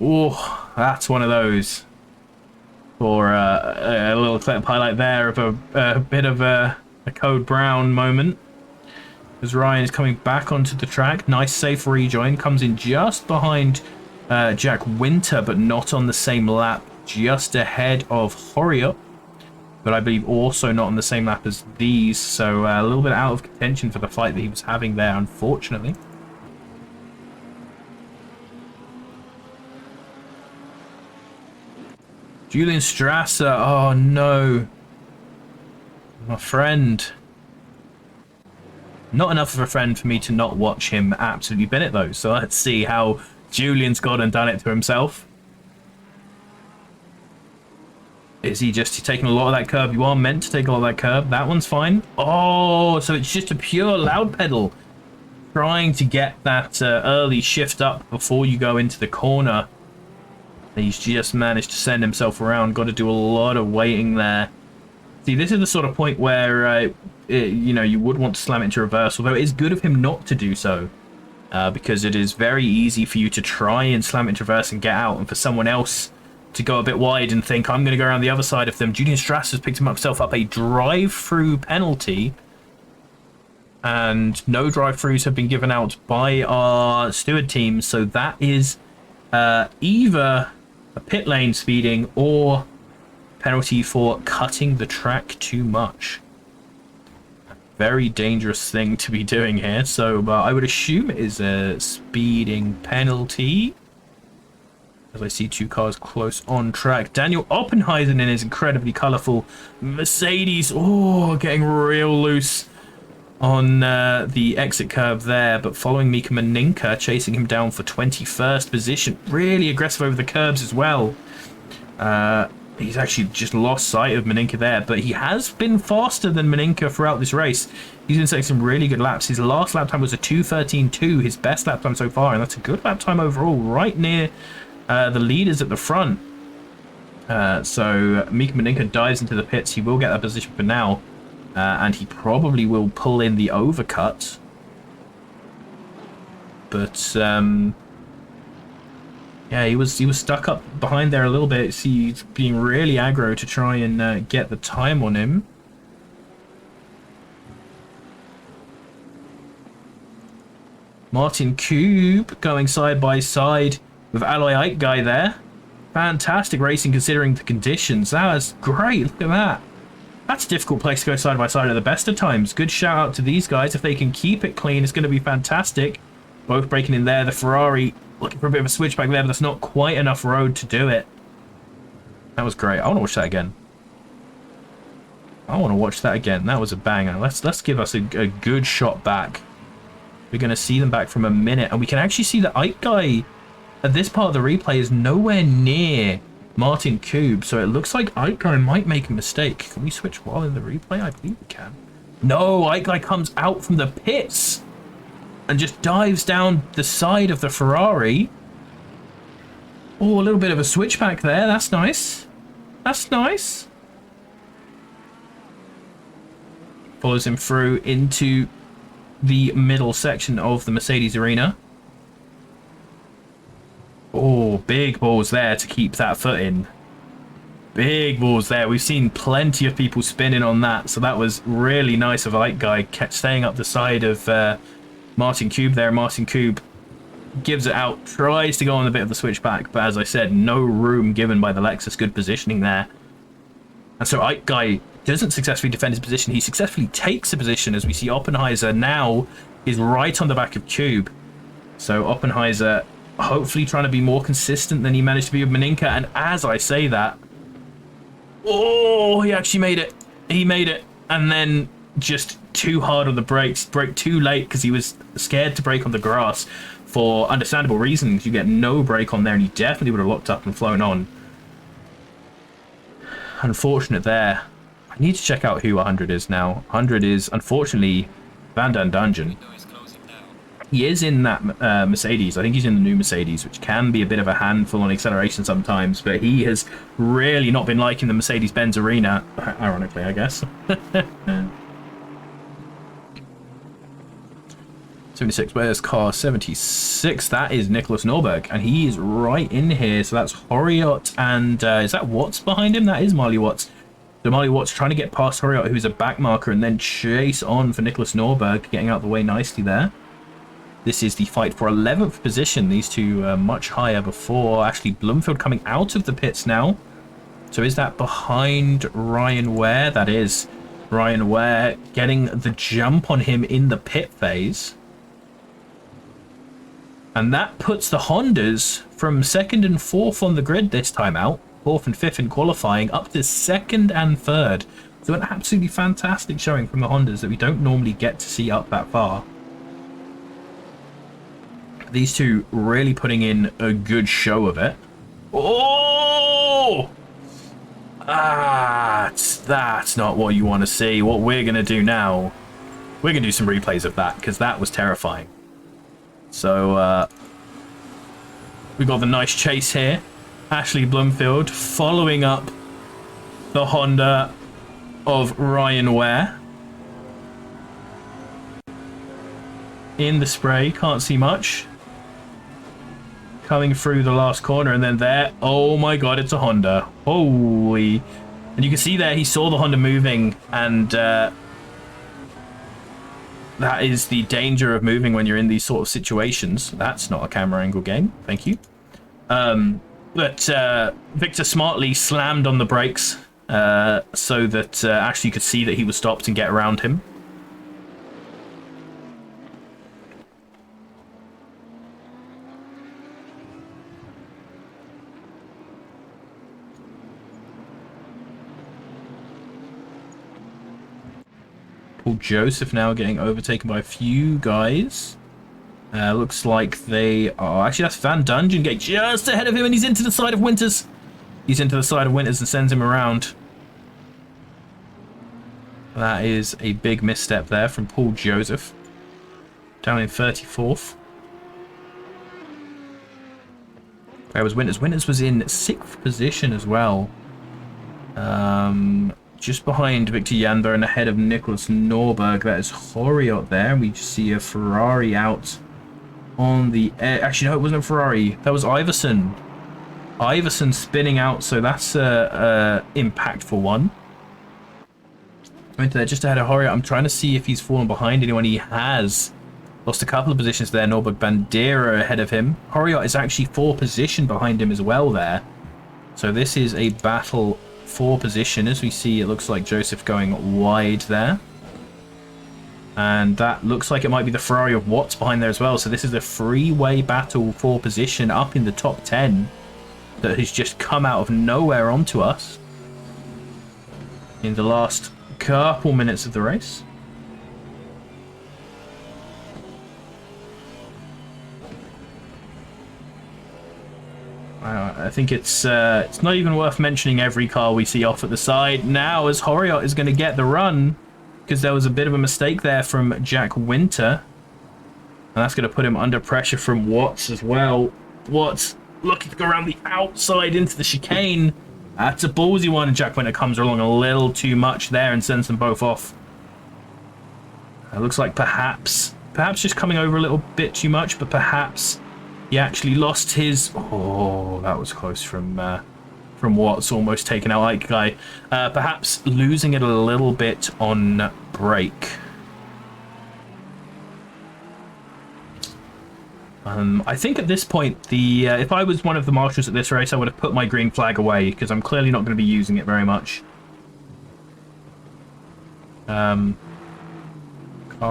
Speaker 1: Oh, that's one of those. For a little clip highlight there of a bit of a Code Brown moment. As Ryan is coming back onto the track. Nice safe rejoin. Comes in just behind Jack Winter, but not on the same lap. Just ahead of Horiot. But I believe also not on the same lap as these, so a little bit out of contention for the fight that he was having there, unfortunately. Julian Strasser, oh no. My friend. Not enough of a friend for me to not watch him absolutely bin it though, so let's see how Julian's gone and done it to himself. Is he just taking a lot of that curb? You are meant to take a lot of that curb. That one's fine. Oh, so it's just a pure loud pedal. Trying to get that early shift up before you go into the corner. He's just managed to send himself around. Got to do a lot of waiting there. See, this is the sort of point where, you know, you would want to slam it into reverse. Although it is good of him not to do so. because it is very easy for you to try and slam into reverse and get out, and for someone else to go a bit wide and think, I'm going to go around the other side of them. Julian Strass has picked himself up a drive-through penalty, and no drive-throughs have been given out by our steward team, so that is either a pit lane speeding or penalty for cutting the track too much. Very dangerous thing to be doing here, so I would assume it is a speeding penalty, as I see two cars close on track. Daniel Oppenheisen in his incredibly colourful Mercedes, getting real loose on the exit curve there, but following Mika Maninka, chasing him down for 21st position. Really aggressive over the curbs as well. He's actually just lost sight of Maninka there, but he has been faster than Maninka throughout this race. He's been setting some really good laps. His last lap time was a 2:13.2, his best lap time so far, and that's a good lap time overall, right near the leaders at the front. So Mika Maninka dives into the pits. He will get that position for now, and he probably will pull in the overcut. But yeah, he was stuck up behind there a little bit. He's being really aggro to try and get the time on him. Martin Kube going side by side with Aloy Ike guy there. Fantastic racing considering the conditions. That was great. Look at that. That's a difficult place to go side by side at the best of times. Good shout out to these guys. If they can keep it clean, it's going to be fantastic. Both breaking in there. The Ferrari looking for a bit of a switchback there, but that's not quite enough road to do it. That was great. I want to watch that again. That was a banger. Let's give us a good shot back. We're going to see them back from a minute, and we can actually see the Ike guy at this part of the replay is nowhere near Martin Kube, so it looks like Ike guy might make a mistake. Can we switch while in the replay? I believe we can. No, Ike guy comes out from the pits and just dives down the side of the Ferrari. Oh, a little bit of a switchback there. That's nice. That's nice. Follows him through into the middle section of the Mercedes arena. Oh, big balls there to keep that foot in. Big balls there. We've seen plenty of people spinning on that, so that was really nice of Ike guy staying up the side of Martin Kube there. Martin Kube gives it out, tries to go on a bit of the switchback, but as I said, no room given by the Lexus. Good positioning there. And so Ike guy doesn't successfully defend his position. He successfully takes a position, as we see Oppenheiser now is right on the back of Kube. So Oppenheiser hopefully trying to be more consistent than he managed to be with Maninka. And as I say that, oh, he actually made it. He made it. And then just too hard on the brakes. Brake too late because he was scared to brake on the grass for understandable reasons. You get no brake on there, and he definitely would have locked up and flown on. Unfortunate there. I need to check out who 100 is now. 100 is, unfortunately, Van Dan Dungeon. He is in that Mercedes. I think he's in the new Mercedes, which can be a bit of a handful on acceleration sometimes, but he has really not been liking the Mercedes-Benz arena, ironically, I guess. 76, where's car 76? That is Nicholas Norberg, and he is right in here. So that's Horiot, and is that Watts behind him? That is Marley Watts. So Marley Watts trying to get past Horiot, who's a back marker, and then chase on for Nicholas Norberg, getting out the way nicely there. This is the fight for 11th position. These two much higher before. Ashley Bloomfield coming out of the pits now. So is that behind Ryan Ware? That is Ryan Ware getting the jump on him in the pit phase. And that puts the Hondas from 2nd and 4th on the grid this time out. 4th and 5th in qualifying, up to 2nd and 3rd. So an absolutely fantastic showing from the Hondas that we don't normally get to see up that far. These two really putting in a good show of it. Oh! That's not what you want to see. What we're going to do now, we're going to do some replays of that, because that was terrifying. So, we got the nice chase here. Ashley Bloomfield following up the Honda of Ryan Ware. in the spray. Can't see much. Coming through the last corner, and then there. Oh my god, it's a Honda. Holy. And you can see there, he saw the Honda moving, and that is the danger of moving when you're in these sort of situations. That's not a camera angle game. Thank you. But Victor smartly slammed on the brakes so that Ashley could see that he was stopped and get around him. Paul Joseph now getting overtaken by a few guys. Looks like they are... Actually, that's Van Dungeon Gate just ahead of him, and he's into the side of Winters. He's into the side of Winters and sends him around. That is a big misstep there from Paul Joseph. Down in 34th. Where was Winters? Winters was in 6th position as well. Just behind Victor Janber and ahead of Nicholas Norberg. That is Horiot there. And we just see a Ferrari out on the air. Actually, no, it wasn't a Ferrari. That was Iverson. Iverson spinning out, so that's a impactful one. Went there just ahead of Horiot. I'm trying to see if he's fallen behind anyone. He has lost a couple of positions there. Norberg Bandera ahead of him. Horiot is actually 4 position behind him as well there. So this is a battle for position. As we see, it looks like Joseph going wide there. And that looks like it might be the Ferrari of Watts behind there as well. So this is a three-way battle for position up in the top 10 that has just come out of nowhere onto us in the last couple minutes of the race. I think it's not even worth mentioning every car we see off at the side now, as Horiot is going to get the run because there was a bit of a mistake there from Jack Winter, and that's going to put him under pressure from Watts as well. Watts looking to go around the outside into the chicane. That's a ballsy one, and Jack Winter comes along a little too much there and sends them both off. It looks like perhaps just coming over a little bit too much, but perhaps he actually lost his... Oh, that was close from Watts, almost taking out Ike Guy. Perhaps losing it a little bit on brake. I think at this point, if I was one of the marshals at this race, I would have put my green flag away, because I'm clearly not going to be using it very much. Car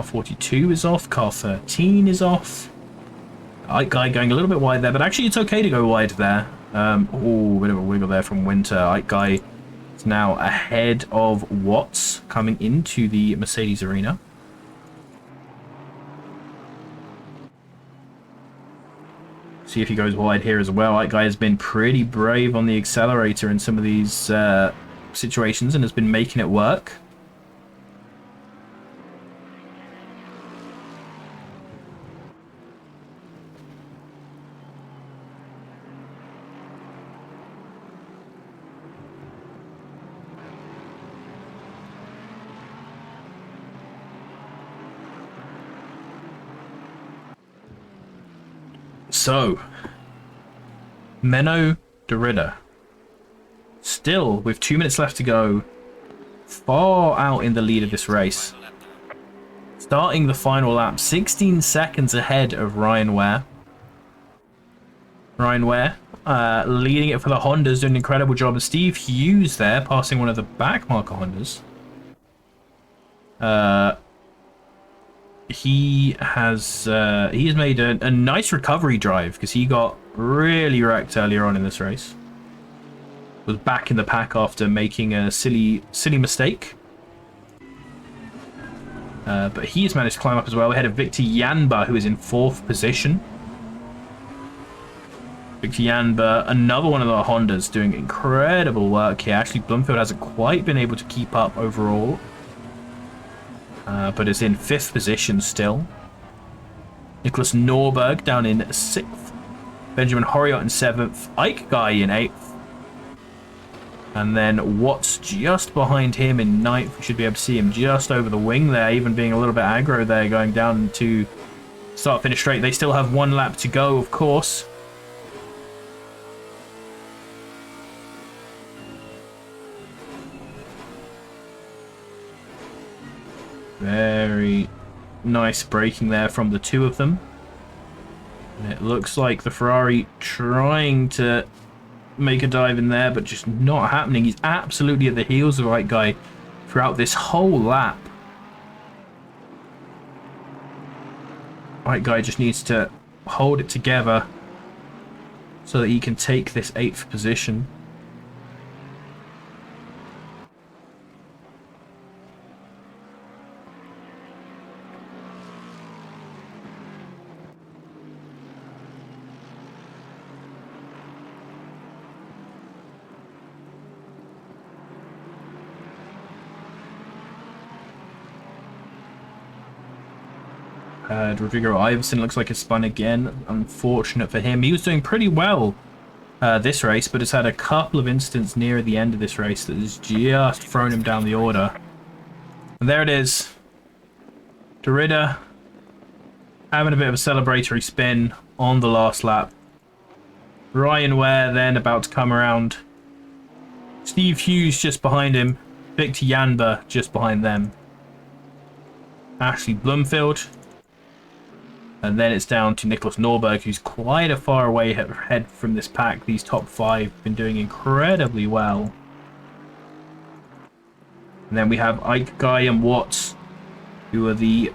Speaker 1: 42 is off, car 13 is off. Ike Guy going a little bit wide there, but actually it's okay to go wide there. Oh, bit of a wiggle there from Winter. Ike Guy is now ahead of Watts coming into the Mercedes arena. See if he goes wide here as well. Ike Guy has been pretty brave on the accelerator in some of these situations and has been making it work. So, Menno de Ridder, still with 2 minutes left to go, far out in the lead of this race. Starting the final lap, 16 seconds ahead of Ryan Ware. Ryan Ware leading it for the Hondas, doing an incredible job. And Steve Hughes there, passing one of the back marker Hondas. He has made a nice recovery drive because he got really wrecked earlier on in this race. Was back in the pack after making a silly mistake. But he has managed to climb up as well ahead of Victor Janber, who is in 4th position. Victor Janber, another one of the Hondas, doing incredible work here. Actually, Blumfield hasn't quite been able to keep up overall. But is in 5th position still. Nicholas Norberg down in 6th. Benjamin Horiot in 7th. Ike Guy in 8th. And then Watts just behind him in 9th. We should be able to see him just over the wing there, even being a little bit aggro there, going down into Start finish straight. They still have 1 lap to go, of course. Very nice braking there from the 2 of them. And it looks like the Ferrari trying to make a dive in there, but just not happening. He's absolutely at the heels of the right guy throughout this whole lap. Right guy just needs to hold it together so that he can take this 8th position. Rodrigo Iverson looks like it's spun again. Unfortunate for him. He was doing pretty well this race, but has had a couple of incidents near the end of this race that has just thrown him down the order. And there it is. Derrida having a bit of a celebratory spin on the last lap. Ryan Ware then about to come around. Steve Hughes just behind him. Victor Janber just behind them. Ashley Bloomfield. And then it's down to Nicholas Norberg, who's quite a far away ahead from this pack. These top 5 have been doing incredibly well. And then we have Ike, Guy, and Watts, who are the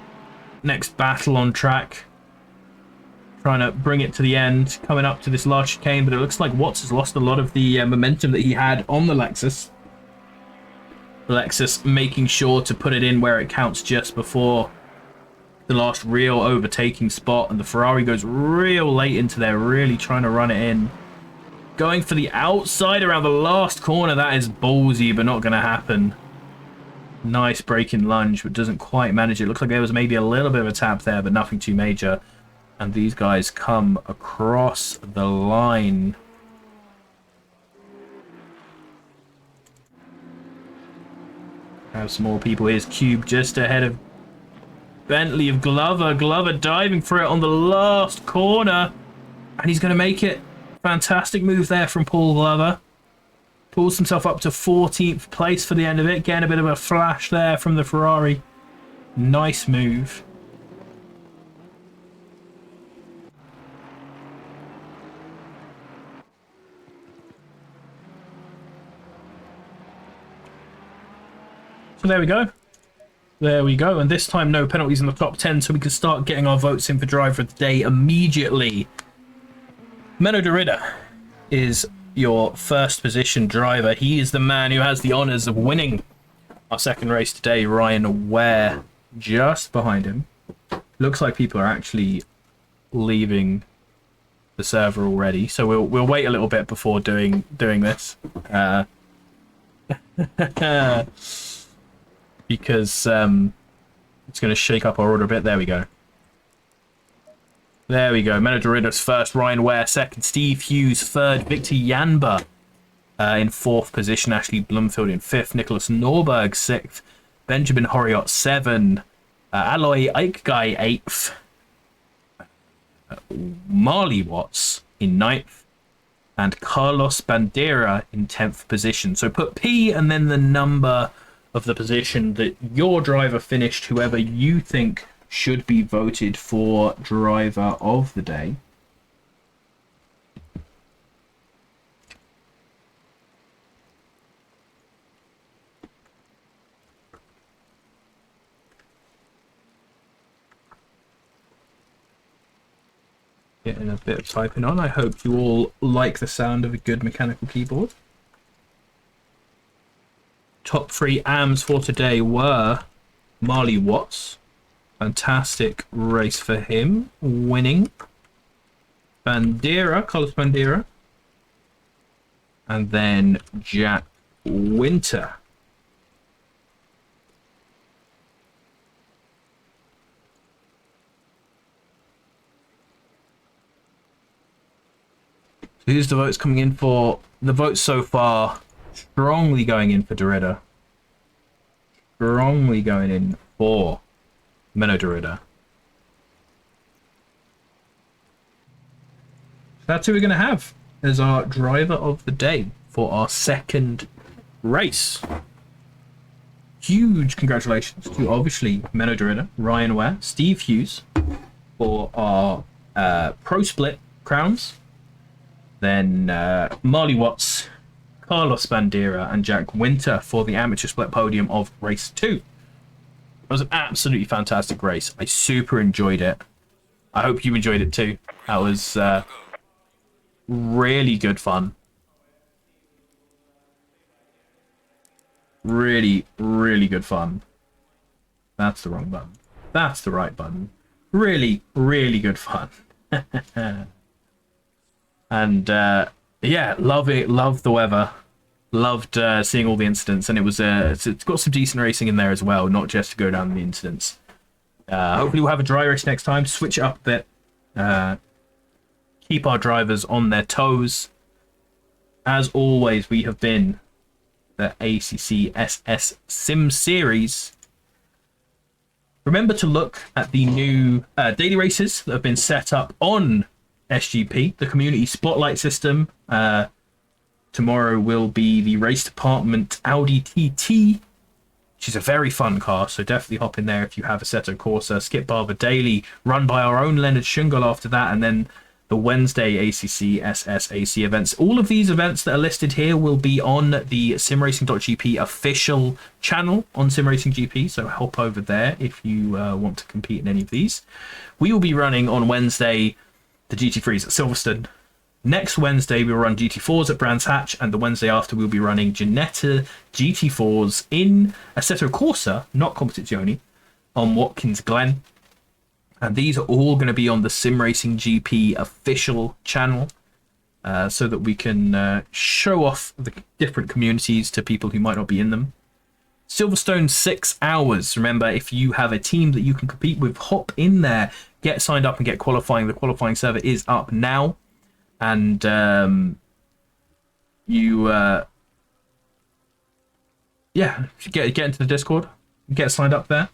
Speaker 1: next battle on track. Trying to bring it to the end, coming up to this last chicane, but it looks like Watts has lost a lot of the momentum that he had on the Lexus. The Lexus making sure to put it in where it counts just before the last real overtaking spot, and the Ferrari goes real late into there, really trying to run it in. Going for the outside around the last corner. That is ballsy, but not going to happen. Nice braking lunge, but doesn't quite manage it. Looks like there was maybe a little bit of a tap there, but nothing too major. And these guys come across the line. Have some more people. Here's Cube just ahead of Bentley of Glover. Glover diving for it on the last corner. And he's going to make it. Fantastic move there from Paul Glover. Pulls himself up to 14th place for the end of it. Getting a bit of a flash there from the Ferrari. Nice move. So there we go. There we go. And this time no penalties in the top 10, so we can start getting our votes in for driver of the day immediately. Menno Derrida is your first position driver. He is the man who has the honours of winning our second race today. Ryan Ware just behind him. Looks like people are actually leaving the server already, so we'll wait a little bit before doing this. Because it's going to shake up our order a bit. There we go. There we go. Menno Derrida's first. Ryan Ware second. Steve Hughes third. Victor Janber in 4th position. Ashley Bloomfield in 5th. Nicholas Norberg 6th. Benjamin Horiot 7th. Aloy Ikeguy 8th. Marley Watts in 9th. And Carlos Bandera in 10th position. So put P and then the number of the position that your driver finished, whoever you think should be voted for driver of the day. Getting a bit of typing on. I hope you all like the sound of a good mechanical keyboard. Top 3 AMs for today were Marley Watts. Fantastic race for him, winning. Bandera, Carlos Bandera. And then Jack Winter. So who's the votes coming in for? The votes so far strongly going in for Derrida. Strongly going in for Menno Derrida. that's who we're going to have as our driver of the day for our second race. Huge congratulations to obviously Menno Dorita, Ryan Ware, Steve Hughes for our pro split crowns. Then Marley Watts, Carlos Bandera, and Jack Winter for the amateur split podium of race 2. It was an absolutely fantastic race. I super enjoyed it. I hope you enjoyed it too. That was really good fun. Really, really good fun. That's the wrong button. That's the right button. Really, really good fun. And yeah, love it. Loved the weather. Loved seeing all the incidents, and it was it's got some decent racing in there as well, not just to go down the incidents. Hopefully, we'll have a dry race next time. Switch it up a bit. Keep our drivers on their toes. As always, we have been the ACCSSimSeries. Remember to look at the new daily races that have been set up on SGP, the community spotlight system. Tomorrow will be the race department Audi TT, which is a very fun car, so definitely hop in there if you have a Assetto Corsa. Skip Barber Daily, run by our own Leonard Schungel after that, and then the Wednesday ACCSSAC events. All of these events that are listed here will be on the simracing.gp official channel on SimRacing.gp, so hop over there if you want to compete in any of these. We will be running on Wednesday the GT3s at Silverstone. Next Wednesday we'll run GT4s at Brands Hatch, and the Wednesday after we'll be running Ginetta GT4s in Assetto Corsa, not Competizione, on Watkins Glen. And these are all going to be on the SimRacing GP official channel, so that we can show off the different communities to people who might not be in them. Silverstone 6 hours. Remember, if you have a team that you can compete with, hop in there, get signed up and get qualifying. The qualifying server is up now. And yeah, get into the Discord, get signed up there.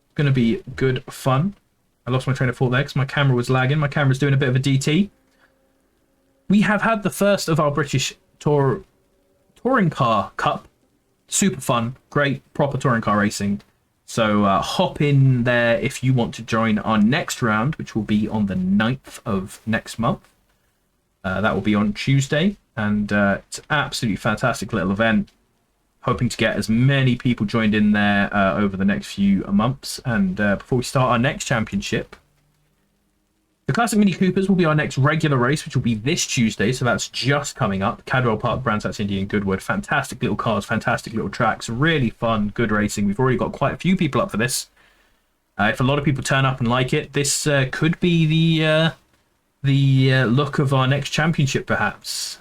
Speaker 1: It's going to be good fun. I lost my train of thought there because my camera was lagging. My camera's doing a bit of a DT. We have had the first of our British Touring Car Cup. Super fun, great, proper touring car racing. So hop in there if you want to join our next round, which will be on the 9th of next month. That will be on Tuesday, and it's an absolutely fantastic little event. Hoping to get as many people joined in there over the next few months. And before we start our next championship, the Classic Mini Coopers will be our next regular race, which will be this Tuesday. So that's just coming up. Cadwell Park, Brands Hatch, Indy, and Goodwood. Fantastic little cars, fantastic little tracks, really fun, good racing. We've already got quite a few people up for this. If a lot of people turn up and like it, this could be the look of our next championship, perhaps.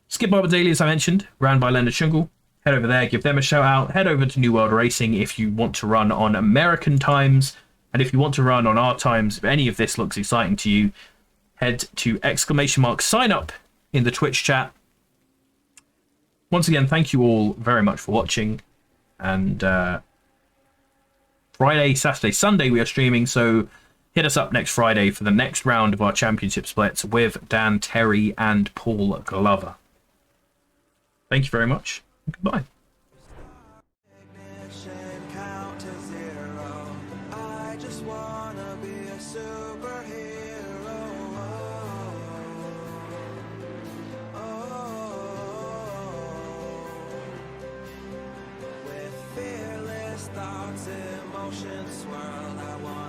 Speaker 1: Skip Barber Daily, as I mentioned, ran by Leonard Schungel. Head over there, give them a shout out. Head over to New World Racing if you want to run on American times. And if you want to run on our times, if any of this looks exciting to you, head to !sign up in the Twitch chat. Once again, thank you all very much for watching. And Friday, Saturday, Sunday we are streaming, so hit us up next Friday for the next round of our championship splits with Dan Terry and Paul Glover. Thank you very much. Goodbye.
Speaker 2: Thoughts, emotions swirl. I want